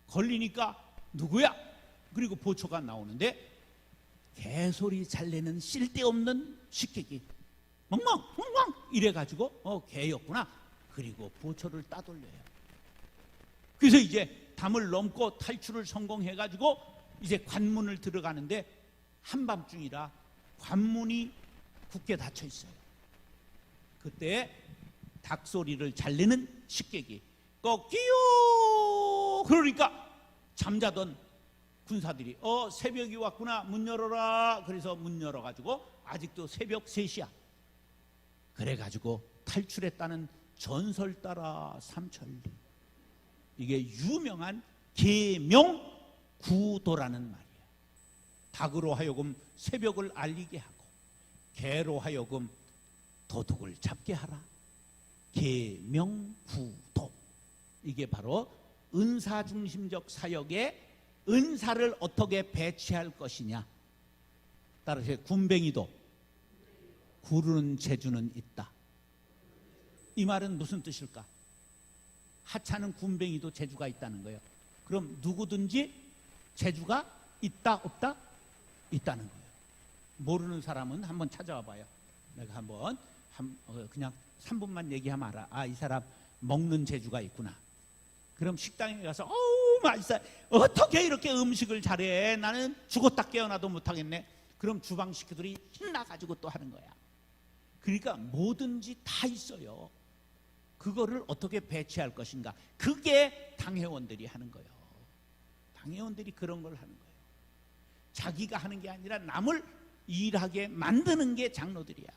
걸리니까 누구야? 그리고 보초가 나오는데 개소리 잘 내는 쓸데없는 식객이 멍멍 멍멍 이래가지고 개였구나. 그리고 보초를 따돌려요. 그래서 이제 담을 넘고 탈출을 성공해가지고 이제 관문을 들어가는데 한밤중이라 관문이 굳게 닫혀 있어요. 그때 닭소리를 잘 내는 식객이 꺾이요 그러니까 잠자던 군사들이 새벽이 왔구나, 문 열어라. 그래서 문 열어가지고 아직도 새벽 3시야. 그래가지고 탈출했다는 전설 따라 삼천리. 이게 유명한 계명구도라는 말이야. 닭으로 하여금 새벽을 알리게 하고 개로 하여금 도둑을 잡게 하라. 계명구도. 이게 바로 은사중심적 사역의 은사를 어떻게 배치할 것이냐. 따라서 군뱅이도 구르는 재주는 있다. 이 말은 무슨 뜻일까? 하찮은 군뱅이도 재주가 있다는 거예요. 그럼 누구든지 재주가 있다 없다? 있다는 거예요. 모르는 사람은 한번 찾아와 봐요. 내가 한번 그냥 3분만 얘기하면 알아. 이 사람 먹는 재주가 있구나. 그럼 식당에 가서 맛있어. 어떻게 이렇게 음식을 잘해? 나는 죽었다 깨어나도 못하겠네. 그럼 주방 식구들이 신나가지고 또 하는 거야. 그러니까 뭐든지 다 있어요. 그거를 어떻게 배치할 것인가. 그게 당회원들이 하는 거예요. 당회원들이 그런 걸 하는 거예요. 자기가 하는 게 아니라 남을 일하게 만드는 게 장로들이야.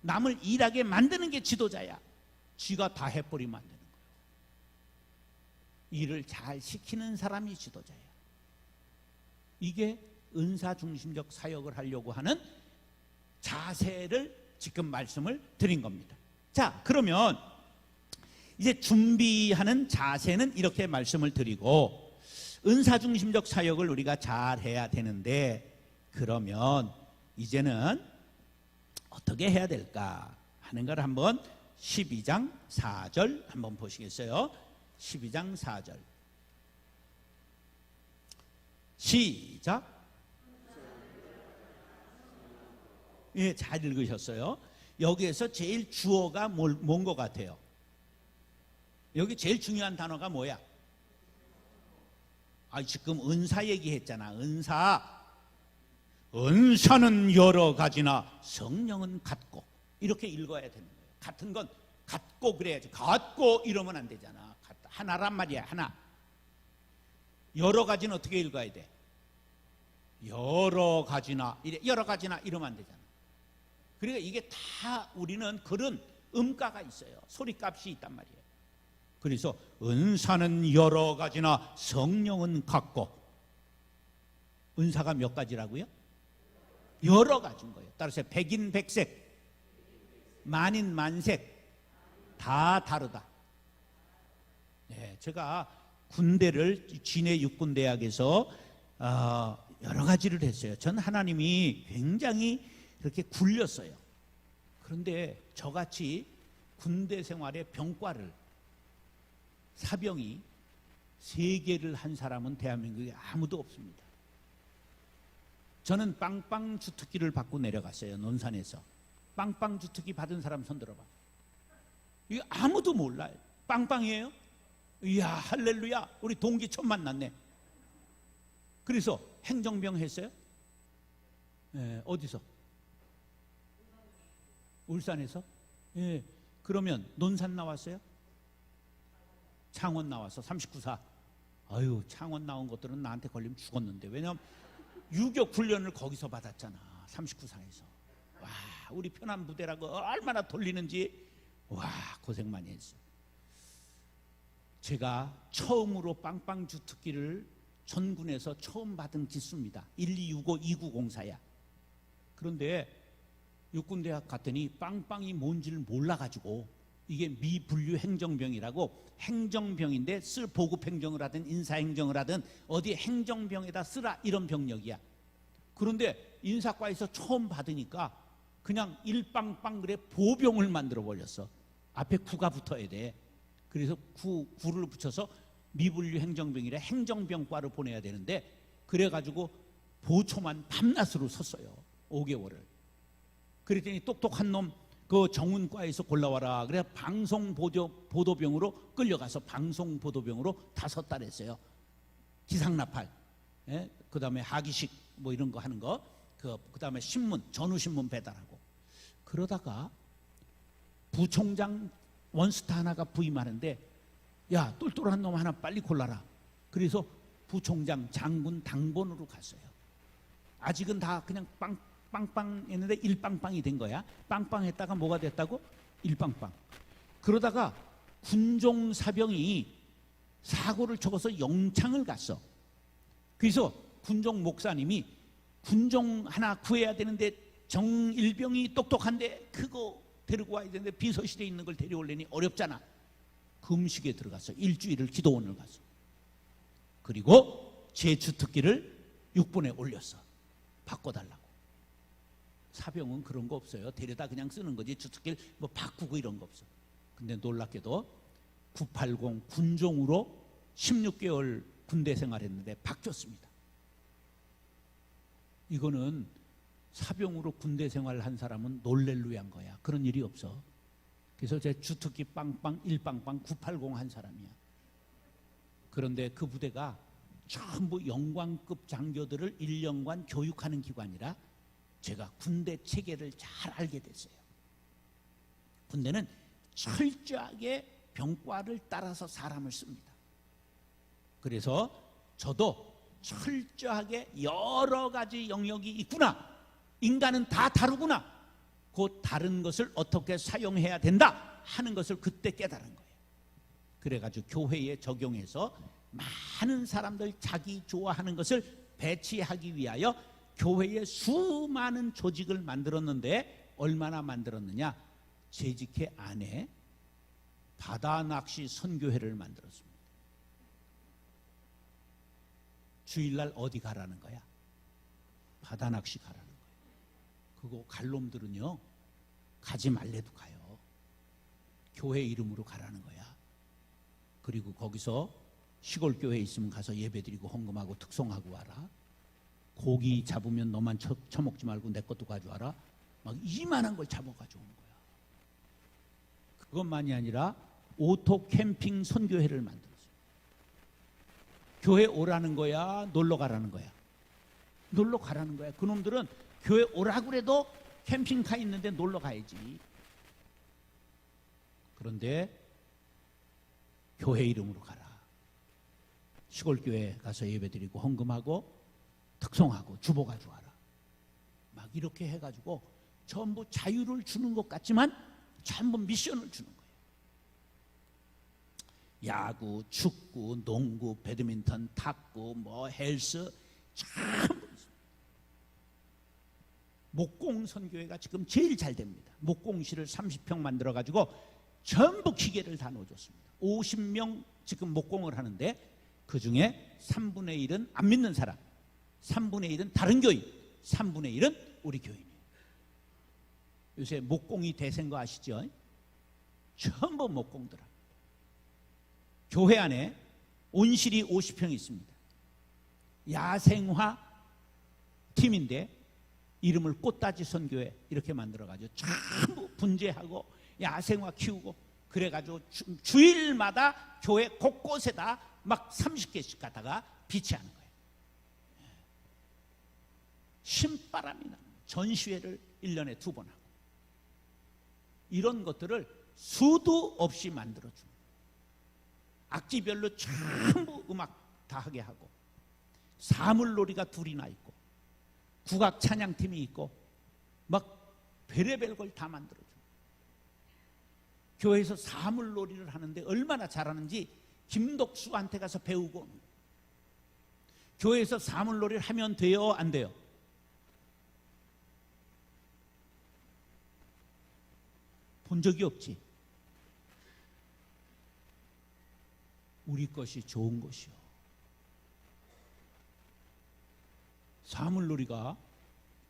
남을 일하게 만드는 게 지도자야. 쥐가 다 해버리면 안 되는 거예요. 일을 잘 시키는 사람이 지도자야. 이게 은사중심적 사역을 하려고 하는 자세를 지금 말씀을 드린 겁니다. 자, 그러면 이제 준비하는 자세는 이렇게 말씀을 드리고, 은사중심적 사역을 우리가 잘 해야 되는데, 그러면 이제는 어떻게 해야 될까 하는 걸 한번 12장 4절 한번 보시겠어요? 12장 4절 시작. 예, 잘 읽으셨어요. 여기에서 제일 주어가 뭔 것 같아요? 여기 제일 중요한 단어가 뭐야? 지금 은사 얘기했잖아. 은사는 여러 가지나 성령은 같고. 이렇게 읽어야 되는 거예요. 같은 건 같고 그래야지. 같고 이러면 안 되잖아. 하나란 말이야. 하나. 여러 가지는 어떻게 읽어야 돼? 여러 가지나 이러면 안 되잖아. 그러니까 이게 다 우리는 그런 음가가 있어요. 소리값이 있단 말이에요. 그래서 은사는 여러 가지나 성령은 같고. 은사가 몇 가지라고요? 여러 가지인 거예요. 따라서 백인 백색, 만인 만색 다 다르다. 네, 제가 군대를 진해 육군대학에서 여러 가지를 했어요. 전 하나님이 굉장히 그렇게 굴렸어요. 그런데 저같이 군대 생활의 병과를 사병이 3개를 한 사람은 대한민국에 아무도 없습니다. 저는 빵빵 주특기를 받고 내려갔어요. 논산에서. 빵빵 주특기 받은 사람 손 들어봐. 이거 아무도 몰라요. 빵빵이에요? 이야, 할렐루야. 우리 동기 처음 만났네. 그래서 행정병 했어요? 네, 어디서? 울산에서? 예. 그러면 논산 나왔어요? 창원 나와서 39사. 아유, 창원 나온 것들은 나한테 걸리면 죽었는데. 왜냐면 유격 훈련을 거기서 받았잖아. 39사에서. 와, 우리 편한 부대라고 얼마나 돌리는지. 와, 고생 많이 했어. 제가 처음으로 빵빵주 특기를 전군에서 처음 받은 기수입니다. 1265 2904야. 그런데 육군대학 갔더니 빵빵이 뭔지를 몰라가지고, 이게 미분류 행정병이라고, 행정병인데 쓸 보급행정을 하든 인사행정을 하든 어디 행정병에다 쓰라 이런 병력이야. 그런데 인사과에서 처음 받으니까 그냥 일빵빵 그래 보병을 만들어 버렸어. 앞에 구가 붙어야 돼. 그래서 구를 붙여서 미분류 행정병이라 행정병과를 보내야 되는데, 그래가지고 보초만 밤낮으로 섰어요. 5개월을. 그랬더니 똑똑한 놈 그 정운과에서 골라와라. 그래 방송보도병으로 끌려가서 방송보도병으로 5달 했어요. 기상나팔, 예? 그 다음에 하기식 뭐 이런 거 하는 거, 그 다음에 신문, 전후신문 배달하고. 그러다가 부총장 원스타 하나가 부임하는데, 야, 똘똘한 놈 하나 빨리 골라라. 그래서 부총장, 장군, 당번으로 갔어요. 아직은 다 그냥 빵빵 했는데 일빵빵이 된 거야. 빵빵했다가 뭐가 됐다고? 일빵빵. 그러다가 군종 사병이 사고를 쳐서 영창을 갔어. 그래서 군종 목사님이 군종 하나 구해야 되는데 정일병이 똑똑한데 그거 데리고 와야 되는데 비서실에 있는 걸 데려오려니 어렵잖아. 금식에 들어갔어. 일주일을 기도원을 갔어. 그리고 제 주특기를 6분에 올렸어. 바꿔달라고. 사병은 그런 거 없어요. 데려다 그냥 쓰는 거지 주특기를 뭐 바꾸고 이런 거 없어. 근데 놀랍게도 980 군종으로 16개월 군대 생활했는데 바뀌었습니다. 이거는 사병으로 군대 생활을 한 사람은 놀렐루야인 거야. 그런 일이 없어. 그래서 제 주특기 빵빵 1빵빵 980 한 사람이야. 그런데 그 부대가 전부 영광급 장교들을 1년간 교육하는 기관이라 제가 군대 체계를 잘 알게 됐어요. 군대는 철저하게 병과를 따라서 사람을 씁니다. 그래서 저도 철저하게 여러 가지 영역이 있구나. 인간은 다 다르구나. 그 다른 것을 어떻게 사용해야 된다 하는 것을 그때 깨달은 거예요. 그래가지고 교회에 적용해서 많은 사람들 자기 좋아하는 것을 배치하기 위하여 교회에 수많은 조직을 만들었는데 얼마나 만들었느냐. 재직회 안에 바다낚시 선교회를 만들었습니다. 주일날 어디 가라는 거야? 바다낚시 가라는 거야. 그거 갈 놈들은요 가지 말래도 가요. 교회 이름으로 가라는 거야. 그리고 거기서 시골 교회 있으면 가서 예배드리고 헌금하고 특송하고 와라. 고기 잡으면 너만 처먹지 말고 내 것도 가져와라. 막 이만한 걸 잡아가지고 온 거야. 그것만이 아니라 오토 캠핑 선교회를 만들었어요. 교회 오라는 거야, 놀러 가라는 거야? 놀러 가라는 거야. 그놈들은 교회 오라고 그래도 캠핑카 있는데 놀러 가야지. 그런데 교회 이름으로 가라. 시골교회 가서 예배드리고 헌금하고 특송하고 주보 가져와라. 막 이렇게 해가지고 전부 자유를 주는 것 같지만 전부 미션을 주는 거예요. 야구, 축구, 농구, 배드민턴, 탁구, 뭐 헬스 전부. 목공 선교회가 지금 제일 잘 됩니다. 목공실을 30평 만들어가지고 전부 기계를 다 넣어줬습니다. 50명 지금 목공을 하는데 그 중에 3분의 1은 안 믿는 사람, 3분의 1은 다른 교인, 3분의 1은 우리 교인이에요. 요새 목공이 대세인 거 아시죠? 전부 목공들아. 교회 안에 온실이 50평 있습니다. 야생화 팀인데 이름을 꽃다지 선교회 이렇게 만들어가지고 전부 분재하고 야생화 키우고 그래가지고 주일마다 교회 곳곳에다 막 30개씩 갖다가 비치하는 거예요. 신바람이 나는 전시회를 1년에 2번 하고 이런 것들을 수도 없이 만들어줍니다. 악기별로 전부 음악 다 하게 하고 사물놀이가 2이나 있고 국악 찬양팀이 있고 막 별의별 걸 다 만들어줘요. 교회에서 사물놀이를 하는데 얼마나 잘하는지 김덕수한테 가서 배우고 오는 거예요. 교회에서 사물놀이를 하면 돼요? 안 돼요? 본 적이 없지. 우리 것이 좋은 것이요. 사물놀이가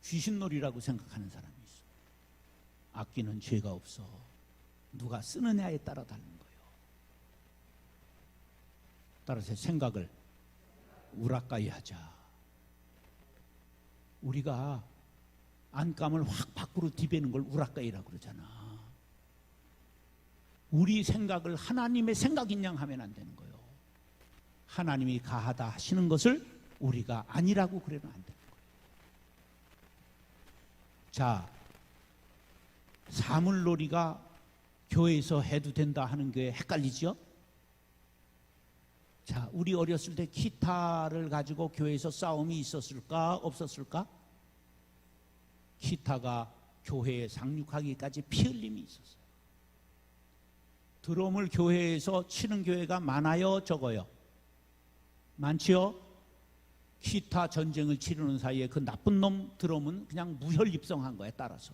귀신놀이라고 생각하는 사람이 있어. 악기는 죄가 없어. 누가 쓰느냐에 따라 다른 거예요. 따라서 생각을 우라카이 하자. 우리가 안감을 확 밖으로 디베는 걸 우라카이라고 그러잖아. 우리 생각을 하나님의 생각인 양 하면 안 되는 거예요. 하나님이 가하다 하시는 것을 우리가 아니라고 그러면 안 되는 거예요. 자, 사물놀이가 교회에서 해도 된다 하는 게 헷갈리죠? 자, 우리 어렸을 때 기타를 가지고 교회에서 싸움이 있었을까 없었을까? 기타가 교회에 상륙하기까지 피 흘림이 있었어요. 드럼을 교회에서 치는 교회가 많아요, 적어요? 많지요? 기타 전쟁을 치르는 사이에 그 나쁜 놈 드럼은 그냥 무혈입성한 거에 따라서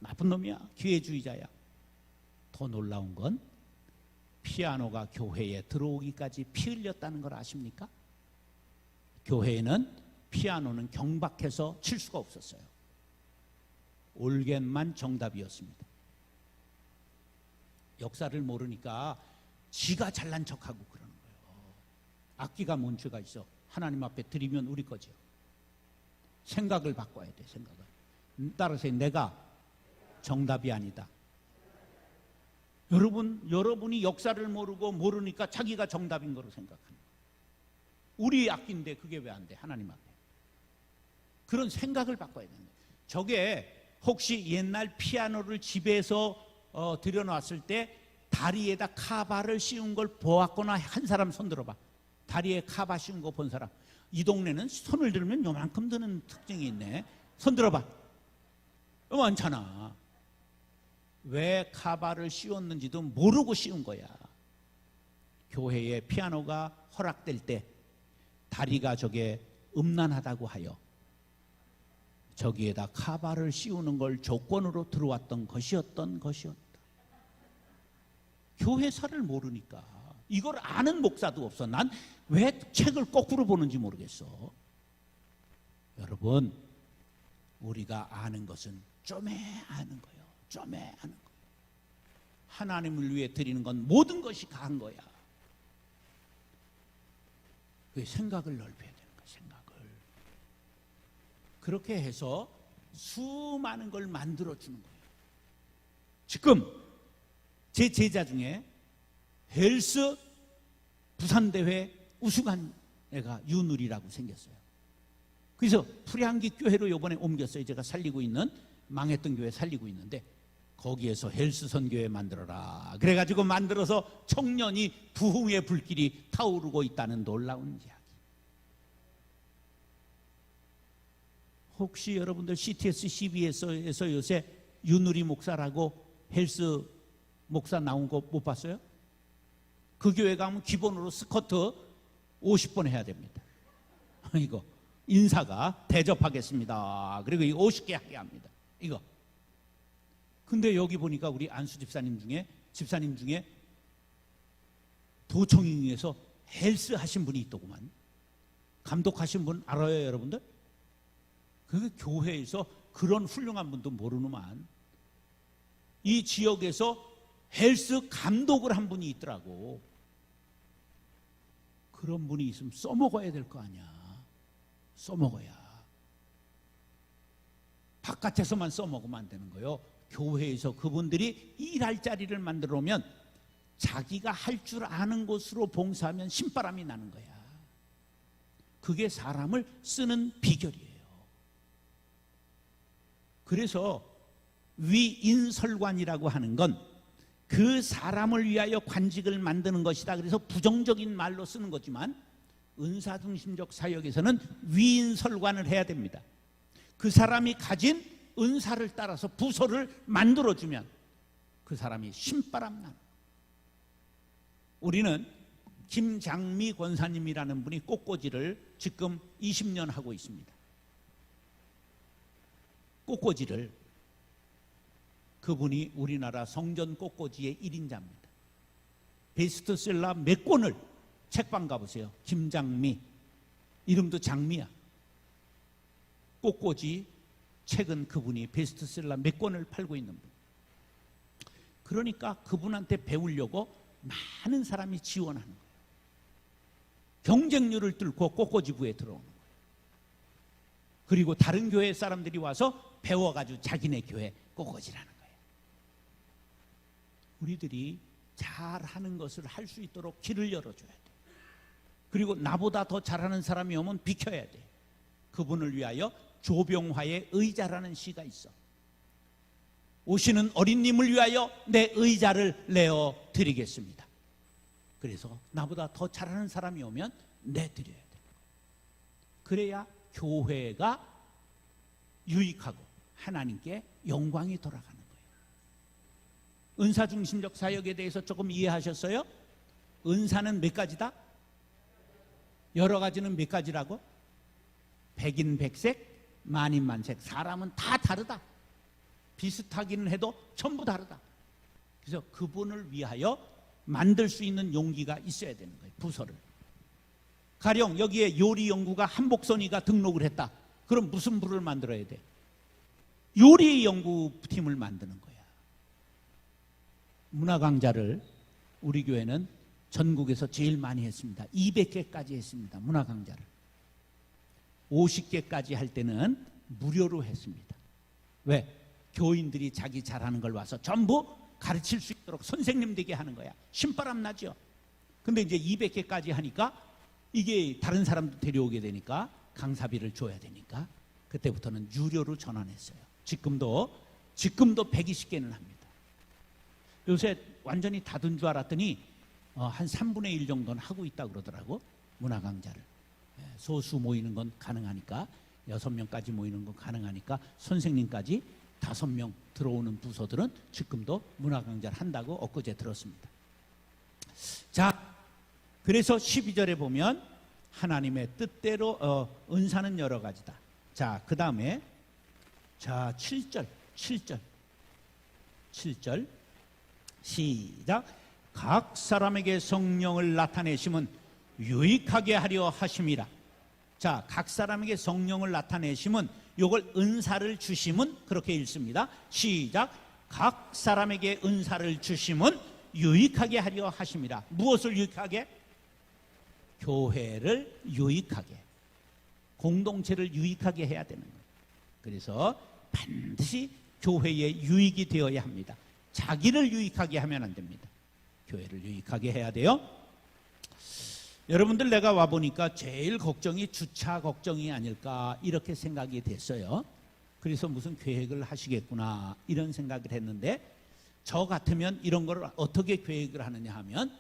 나쁜 놈이야, 기회주의자야. 더 놀라운 건 피아노가 교회에 들어오기까지 피 흘렸다는 걸 아십니까? 교회에는 피아노는 경박해서 칠 수가 없었어요. 올겐만 정답이었습니다. 역사를 모르니까 지가 잘난 척하고 그러는 거예요. 악기가 뭔 죄가 있어? 하나님 앞에 드리면 우리 거죠. 생각을 바꿔야 돼. 생각을. 따라서 내가 정답이 아니다. 여러분이 역사를 모르니까 자기가 정답인 거로 생각하는 거예요. 우리 악기인데 그게 왜 안 돼? 하나님 앞에. 그런 생각을 바꿔야 되는 거예요. 저게 혹시 옛날 피아노를 집에서 들여놨을 때 다리에다 카바를 씌운 걸 보았거나 한 사람 손 들어봐. 다리에 카바 씌운 거 본 사람. 이 동네는 손을 들면 요만큼 드는 특징이 있네. 손 들어봐. 많잖아. 왜 카바를 씌웠는지도 모르고 씌운 거야. 교회에 피아노가 허락될 때 다리가 저게 음란하다고 하여 저기에다 카바를 씌우는 걸 조건으로 들어왔던 것이었다. 교회사를 모르니까. 이걸 아는 목사도 없어. 난 왜 책을 거꾸로 보는지 모르겠어. 여러분, 우리가 아는 것은 좀에 아는 거예요. 좀에 아는 거. 하나님을 위해 드리는 건 모든 것이 가한 거야. 그 생각을 넓혀야 되는 거야. 생각을. 그렇게 해서 수많은 걸 만들어 주는 거예요. 지금 제 제자 중에 헬스 부산대회 우승한 애가 윤울이라고 생겼어요. 그래서 프리한기 교회로 이번에 옮겼어요. 제가 살리고 있는, 망했던 교회 살리고 있는데 거기에서 헬스 선교회 만들어라. 그래가지고 만들어서 청년이 부흥의 불길이 타오르고 있다는 놀라운 이야기. 혹시 여러분들 CTS CBS에서 요새 윤우리 목사라고 헬스 목사 나온 거 못 봤어요? 그 교회 가면 기본으로 스쿼트 50번 해야 됩니다. 이거 인사가 대접하겠습니다. 그리고 이거 50개 하게 합니다. 이거. 근데 여기 보니까 우리 안수 집사님 중에 도청행에서 헬스 하신 분이 있더구만. 감독하신 분 알아요, 여러분들? 그 교회에서 그런 훌륭한 분도 모르는만. 이 지역에서 헬스 감독을 한 분이 있더라고. 그런 분이 있으면 써먹어야 될 거 아니야. 써먹어야. 바깥에서만 써먹으면 안 되는 거예요. 교회에서 그분들이 일할 자리를 만들어 오면 자기가 할 줄 아는 곳으로 봉사하면 신바람이 나는 거야. 그게 사람을 쓰는 비결이에요. 그래서 위인설관이라고 하는 건 그 사람을 위하여 관직을 만드는 것이다. 그래서 부정적인 말로 쓰는 거지만 은사중심적 사역에서는 위인설관을 해야 됩니다. 그 사람이 가진 은사를 따라서 부서를 만들어주면 그 사람이 신바람 나는. 우리는 김장미 권사님이라는 분이 꽃꽂이를 지금 20년 하고 있습니다. 꽃꽂이를. 그분이 우리나라 성전 꽃꽂이의 1인자입니다. 베스트셀러 몇 권을, 책방 가보세요. 김장미, 이름도 장미야. 꽃꽂이 책은 그분이 베스트셀러 몇 권을 팔고 있는 분. 그러니까 그분한테 배우려고 많은 사람이 지원하는 거예요. 경쟁률을 뚫고 꽃꽂이부에 들어오는 거예요. 그리고 다른 교회 사람들이 와서 배워가지고 자기네 교회 꽃꽂이라는 거예요. 우리들이 잘하는 것을 할 수 있도록 길을 열어줘야 돼. 그리고 나보다 더 잘하는 사람이 오면 비켜야 돼. 그분을 위하여 조병화의 의자라는 시가 있어. 오시는 어린님을 위하여 내 의자를 내어 드리겠습니다. 그래서 나보다 더 잘하는 사람이 오면 내드려야 돼. 그래야 교회가 유익하고 하나님께 영광이 돌아가는 거예요. 은사중심적 사역에 대해서 조금 이해하셨어요? 은사는 몇 가지다? 여러 가지는 몇 가지라고? 백인백색, 만인만색. 사람은 다 다르다. 비슷하기는 해도 전부 다르다. 그래서 그분을 위하여 만들 수 있는 용기가 있어야 되는 거예요. 부서를. 가령 여기에 요리연구가 한복선이가 등록을 했다. 그럼 무슨 부를 만들어야 돼? 요리연구팀을 만드는 거야. 문화강좌를 우리 교회는 전국에서 제일 많이 했습니다. 200개까지 했습니다. 문화강좌를. 50개까지 할 때는 무료로 했습니다. 왜? 교인들이 자기 잘하는 걸 와서 전부 가르칠 수 있도록 선생님 되게 하는 거야. 신바람 나죠. 근데 이제 200개까지 하니까 이게 다른 사람도 데려오게 되니까 강사비를 줘야 되니까 그때부터는 유료로 전환했어요. 지금도 120개는 합니다. 요새 완전히 닫은 줄 알았더니 한 3분의 1 정도는 하고 있다 그러더라고. 문화 강좌를. 소수 모이는 건 가능하니까 6명까지 모이는 건 가능하니까 선생님까지 5명 들어오는 부서들은 지금도 문화 강좌를 한다고 엊그제 들었습니다. 자, 그래서 12절에 보면 하나님의 뜻대로 은사는 여러 가지다. 자, 그 다음에 자 7절 시작. 각 사람에게 성령을 나타내심은 유익하게 하려 하심이라. 자, 각 사람에게 성령을 나타내심은, 요걸 은사를 주심은 그렇게 읽습니다. 시작. 각 사람에게 은사를 주심은 유익하게 하려 하심이라. 무엇을 유익하게? 교회를 유익하게, 공동체를 유익하게 해야 되는 거예요. 그래서 반드시 교회에 유익이 되어야 합니다. 자기를 유익하게 하면 안 됩니다. 교회를 유익하게 해야 돼요. 여러분들, 내가 와보니까 제일 걱정이 주차 걱정이 아닐까 이렇게 생각이 됐어요. 그래서 무슨 계획을 하시겠구나 이런 생각을 했는데, 저 같으면 이런 걸 어떻게 계획을 하느냐 하면,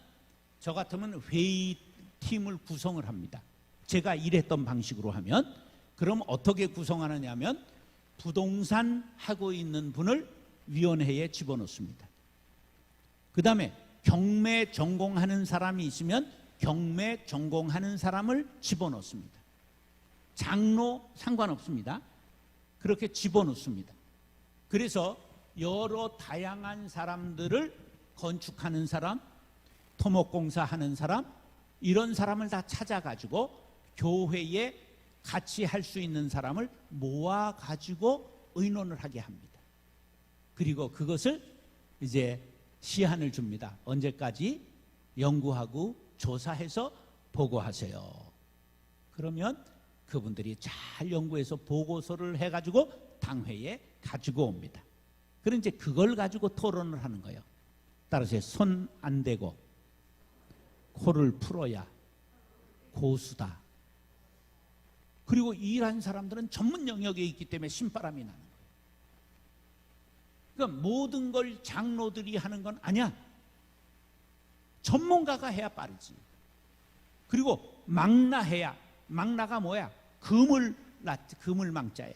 저 같으면 회의팀을 구성을 합니다. 제가 일했던 방식으로 하면, 그럼 어떻게 구성하느냐 하면 부동산 하고 있는 분을 위원회에 집어넣습니다. 그 다음에 경매 전공하는 사람이 있으면 경매 전공하는 사람을 집어넣습니다. 장로 상관없습니다. 그렇게 집어넣습니다. 그래서 여러 다양한 사람들을, 건축하는 사람, 토목공사 하는 사람, 이런 사람을 다 찾아가지고 교회에 같이 할 수 있는 사람을 모아가지고 의논을 하게 합니다. 그리고 그것을 이제 시한을 줍니다. 언제까지 연구하고 조사해서 보고하세요. 그러면 그분들이 잘 연구해서 보고서를 해가지고 당회에 가지고 옵니다. 그럼 이제 그걸 가지고 토론을 하는 거예요. 따라서 손 안 대고 코를 풀어야 고수다. 그리고 일한 사람들은 전문 영역에 있기 때문에 신바람이 나는 거예요. 그러니까 모든 걸 장로들이 하는 건 아니야. 전문가가 해야 빠르지. 그리고 망라해야, 망라가 뭐야? 그물망자야.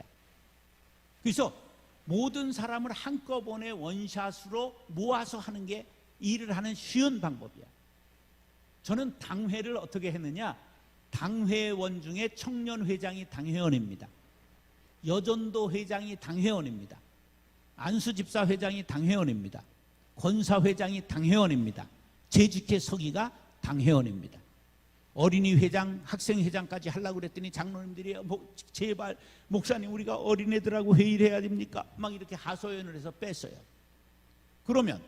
그래서 모든 사람을 한꺼번에 원샷으로 모아서 하는 게 일을 하는 쉬운 방법이야. 저는 당회를 어떻게 했느냐? 당회원 중에 청년회장이 당회원입니다. 여전도 회장이 당회원입니다. 안수집사 회장이 당회원입니다. 권사회장이 당회원입니다. 재직회 서기가 당회원입니다. 어린이 회장, 학생회장까지 하려고 그랬더니 장로님들이 제발 목사님 우리가 어린애들하고 회의를 해야 됩니까? 막 이렇게 하소연을 해서 뺐어요. 그러면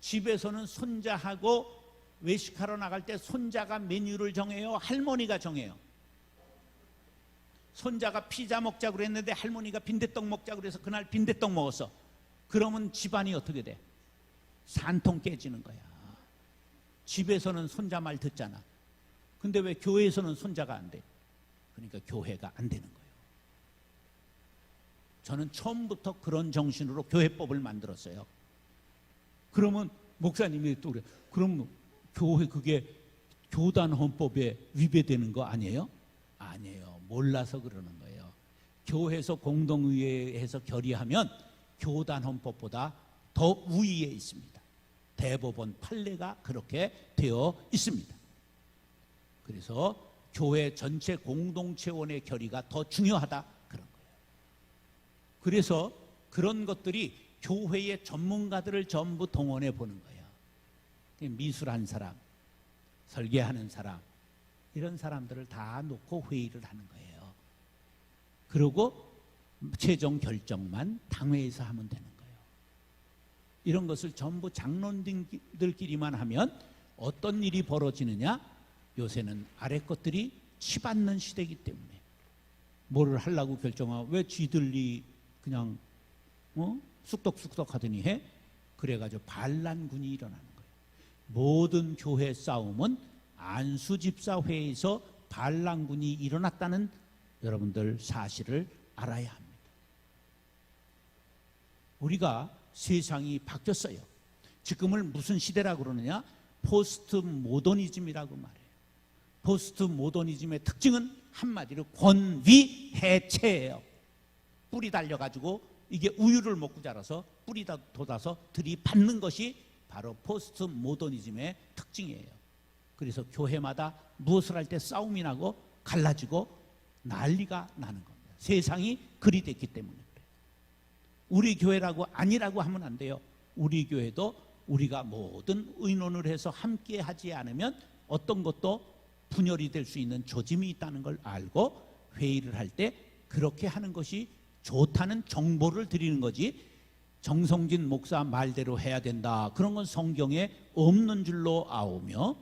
집에서는 손자하고 외식하러 나갈 때 손자가 메뉴를 정해요? 할머니가 정해요? 손자가 피자 먹자고 그랬는데 할머니가 빈대떡 먹자고 그래서 그날 빈대떡 먹었어. 그러면 집안이 어떻게 돼? 산통 깨지는 거야. 집에서는 손자 말 듣잖아. 근데 왜 교회에서는 손자가 안 돼? 그러니까 교회가 안 되는 거예요. 저는 처음부터 그런 정신으로 교회법을 만들었어요. 그러면 목사님이 또 그래. 그럼 교회 그게 교단 헌법에 위배되는 거 아니에요? 아니에요. 몰라서 그러는 거예요. 교회에서 공동의회에서 결의하면 교단 헌법보다 더 우위에 있습니다. 대법원 판례가 그렇게 되어 있습니다. 그래서 교회 전체 공동체원의 결의가 더 중요하다 그런 거예요. 그래서 그런 것들이 교회의 전문가들을 전부 동원해 보는 거예요. 미술한 사람, 설계하는 사람, 이런 사람들을 다 놓고 회의를 하는 거예요. 그리고 최종 결정만 당회에서 하면 되는 거예요. 이런 것을 전부 장로님들끼리만 하면 어떤 일이 벌어지느냐? 요새는 아래 것들이 치받는 시대이기 때문에 뭐를 하려고 결정하고 왜 쥐들이 그냥 쑥덕쑥덕 하더니 해? 그래가지고 반란군이 일어나는 거예요. 모든 교회 싸움은 안수집사회에서 반란군이 일어났다는 여러분들 사실을 알아야 합니다. 우리가 세상이 바뀌었어요. 지금을 무슨 시대라고 그러느냐? 포스트 모더니즘이라고 말해요. 포스트 모더니즘의 특징은 한마디로 권위 해체예요. 뿌리 달려가지고 이게 우유를 먹고 자라서 뿌리 돋아서 들이받는 것이 바로 포스트 모더니즘의 특징이에요. 그래서 교회마다 무엇을 할 때 싸움이 나고 갈라지고 난리가 나는 겁니다. 세상이 그리 됐기 때문에 그래요. 우리 교회라고 아니라고 하면 안 돼요. 우리 교회도 우리가 모든 의논을 해서 함께 하지 않으면 어떤 것도 분열이 될 수 있는 조짐이 있다는 걸 알고 회의를 할 때 그렇게 하는 것이 좋다는 정보를 드리는 거지, 정성진 목사 말대로 해야 된다 그런 건 성경에 없는 줄로 아오며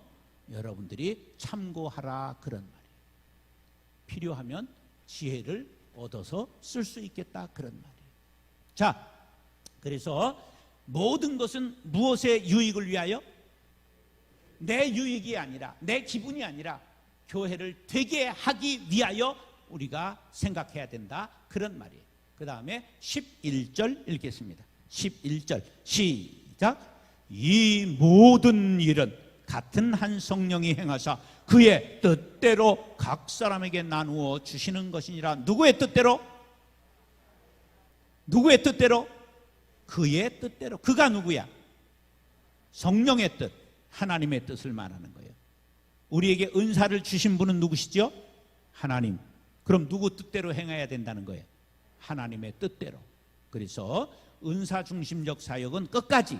여러분들이 참고하라 그런 말이에요. 필요하면 지혜를 얻어서 쓸 수 있겠다 그런 말이에요. 자, 그래서 모든 것은 무엇의 유익을 위하여? 내 유익이 아니라, 내 기분이 아니라 교회를 되게 하기 위하여 우리가 생각해야 된다 그런 말이에요. 그 다음에 11절 읽겠습니다. 11절 시작. 이 모든 일은 같은 한 성령이 행하사 그의 뜻대로 각 사람에게 나누어 주시는 것이니라. 누구의 뜻대로? 누구의 뜻대로? 그의 뜻대로. 그가 누구야? 성령의 뜻, 하나님의 뜻을 말하는 거예요. 우리에게 은사를 주신 분은 누구시죠? 하나님. 그럼 누구 뜻대로 행해야 된다는 거예요? 하나님의 뜻대로. 그래서 은사 중심적 사역은 끝까지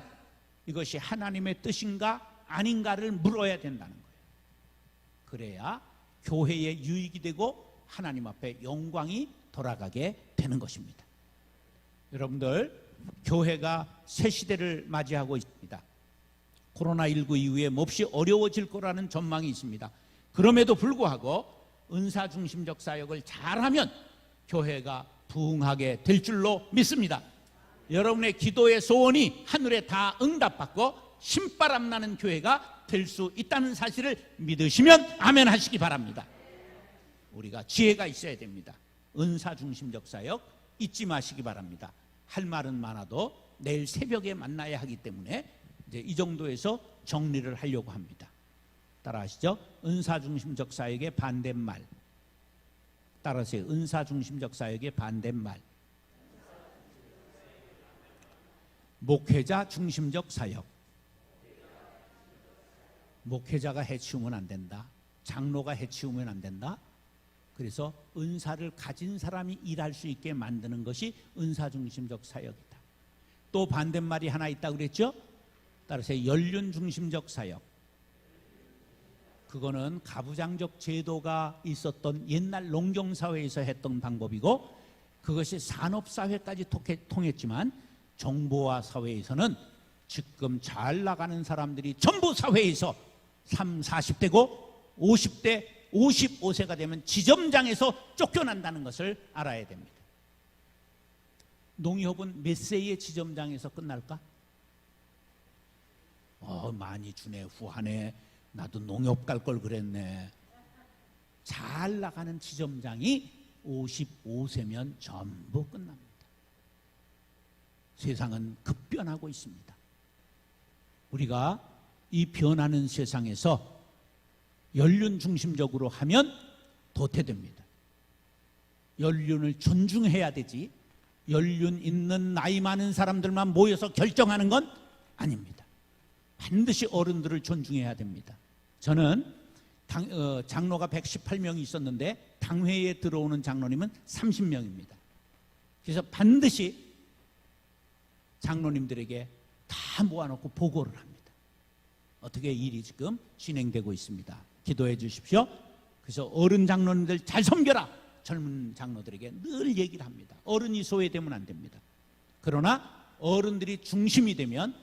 이것이 하나님의 뜻인가 아닌가를 물어야 된다는 거예요. 그래야 교회의 유익이 되고 하나님 앞에 영광이 돌아가게 되는 것입니다. 여러분들, 교회가 새 시대를 맞이하고 있습니다. 코로나19 이후에 몹시 어려워질 거라는 전망이 있습니다. 그럼에도 불구하고 은사 중심적 사역을 잘하면 교회가 부흥하게 될 줄로 믿습니다. 여러분의 기도의 소원이 하늘에 다 응답받고 신바람 나는 교회가 될 수 있다는 사실을 믿으시면 아멘 하시기 바랍니다. 우리가 지혜가 있어야 됩니다. 은사 중심적 사역 잊지 마시기 바랍니다. 할 말은 많아도 내일 새벽에 만나야 하기 때문에 이제 이 정도에서 정리를 하려고 합니다. 따라하시죠. 은사 중심적 사역의 반대말. 따라하세요. 은사 중심적 사역의 반대말. 목회자 중심적 사역. 목회자가 해치우면 안 된다. 장로가 해치우면 안 된다. 그래서 은사를 가진 사람이 일할 수 있게 만드는 것이 은사 중심적 사역이다. 또 반대말이 하나 있다고 그랬죠? 따라서 연륜 중심적 사역. 그거는 가부장적 제도가 있었던 옛날 농경사회에서 했던 방법이고 그것이 산업사회까지 통했지만 정보화 사회에서는 지금 잘 나가는 사람들이 전부 사회에서 30, 40대고 50대, 55세가 되면 지점장에서 쫓겨난다는 것을 알아야 됩니다. 농협은 몇 세에 지점장에서 끝날까? 많이 주네, 후하네. 나도 농협 갈 걸 그랬네. 잘 나가는 지점장이 55세면 전부 끝납니다. 세상은 급변하고 있습니다. 우리가 이 변하는 세상에서 연륜 중심적으로 하면 도태됩니다. 연륜을 존중해야 되지, 연륜 있는 나이 많은 사람들만 모여서 결정하는 건 아닙니다. 반드시 어른들을 존중해야 됩니다. 저는 장로가 118명이 있었는데 당회에 들어오는 장로님은 30명입니다. 그래서 반드시 장로님들에게 다 모아놓고 보고를 합니다. 어떻게 일이 지금 진행되고 있습니다. 기도해 주십시오. 그래서 어른 장로님들 잘 섬겨라. 젊은 장로들에게 늘 얘기를 합니다. 어른이 소외되면 안 됩니다. 그러나 어른들이 중심이 되면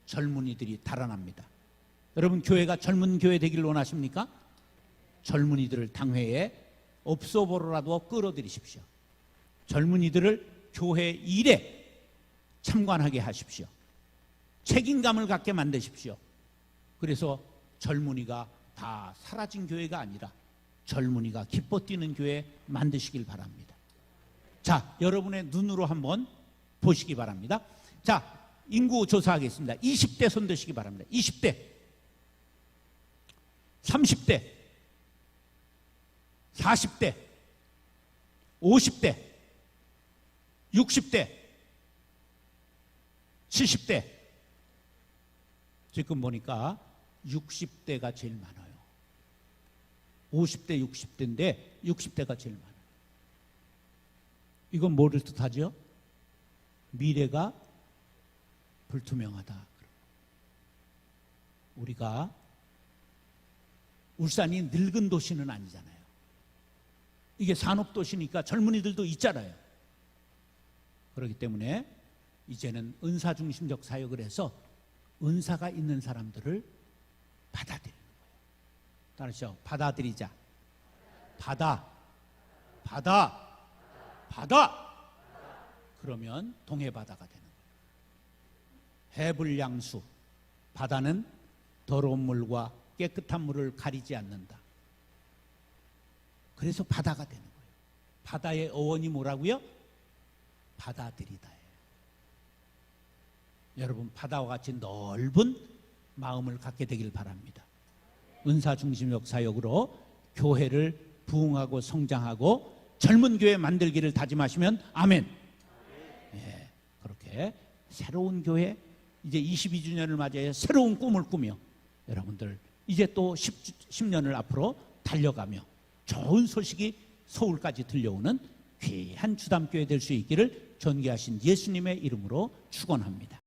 젊은이들이 달아납니다. 여러분, 교회가 젊은 교회 되길 원하십니까? 젊은이들을 당회에 업소보로라도 끌어들이십시오. 젊은이들을 교회 일에 참관하게 하십시오. 책임감을 갖게 만드십시오. 그래서 젊은이가 다 사라진 교회가 아니라 젊은이가 기뻐 뛰는 교회 만드시길 바랍니다. 자, 여러분의 눈으로 한번 보시기 바랍니다. 자, 인구 조사하겠습니다. 20대 손 드시기 바랍니다. 20대, 30대, 40대, 50대, 60대, 70대. 지금 보니까 60대가 제일 많아요. 50대, 60대인데 60대가 제일 많아요. 이건 뭐를 뜻하죠? 미래가 불투명하다. 우리가 울산이 늙은 도시는 아니잖아요. 이게 산업도시니까 젊은이들도 있잖아요. 그렇기 때문에 이제는 은사 중심적 사역을 해서 은사가 있는 사람들을 받아들이는 거예요. 따라서 받아들이자. 받아. 그러면 동해바다가 되는 거예요. 해불양수. 바다는 더러운 물과 깨끗한 물을 가리지 않는다. 그래서 바다가 되는 거예요. 바다의 어원이 뭐라고요? 받아들이다예요. 여러분, 바다와 같이 넓은 마음을 갖게 되길 바랍니다. 은사 중심적 사역으로 교회를 부흥하고 성장하고 젊은 교회 만들기를 다짐하시면 아멘. 예, 그렇게 새로운 교회, 이제 22주년을 맞이해 새로운 꿈을 꾸며 여러분들 이제 또 10년을 앞으로 달려가며 좋은 소식이 서울까지 들려오는 귀한 주담교회 될 수 있기를 존귀하신 예수님의 이름으로 축원합니다.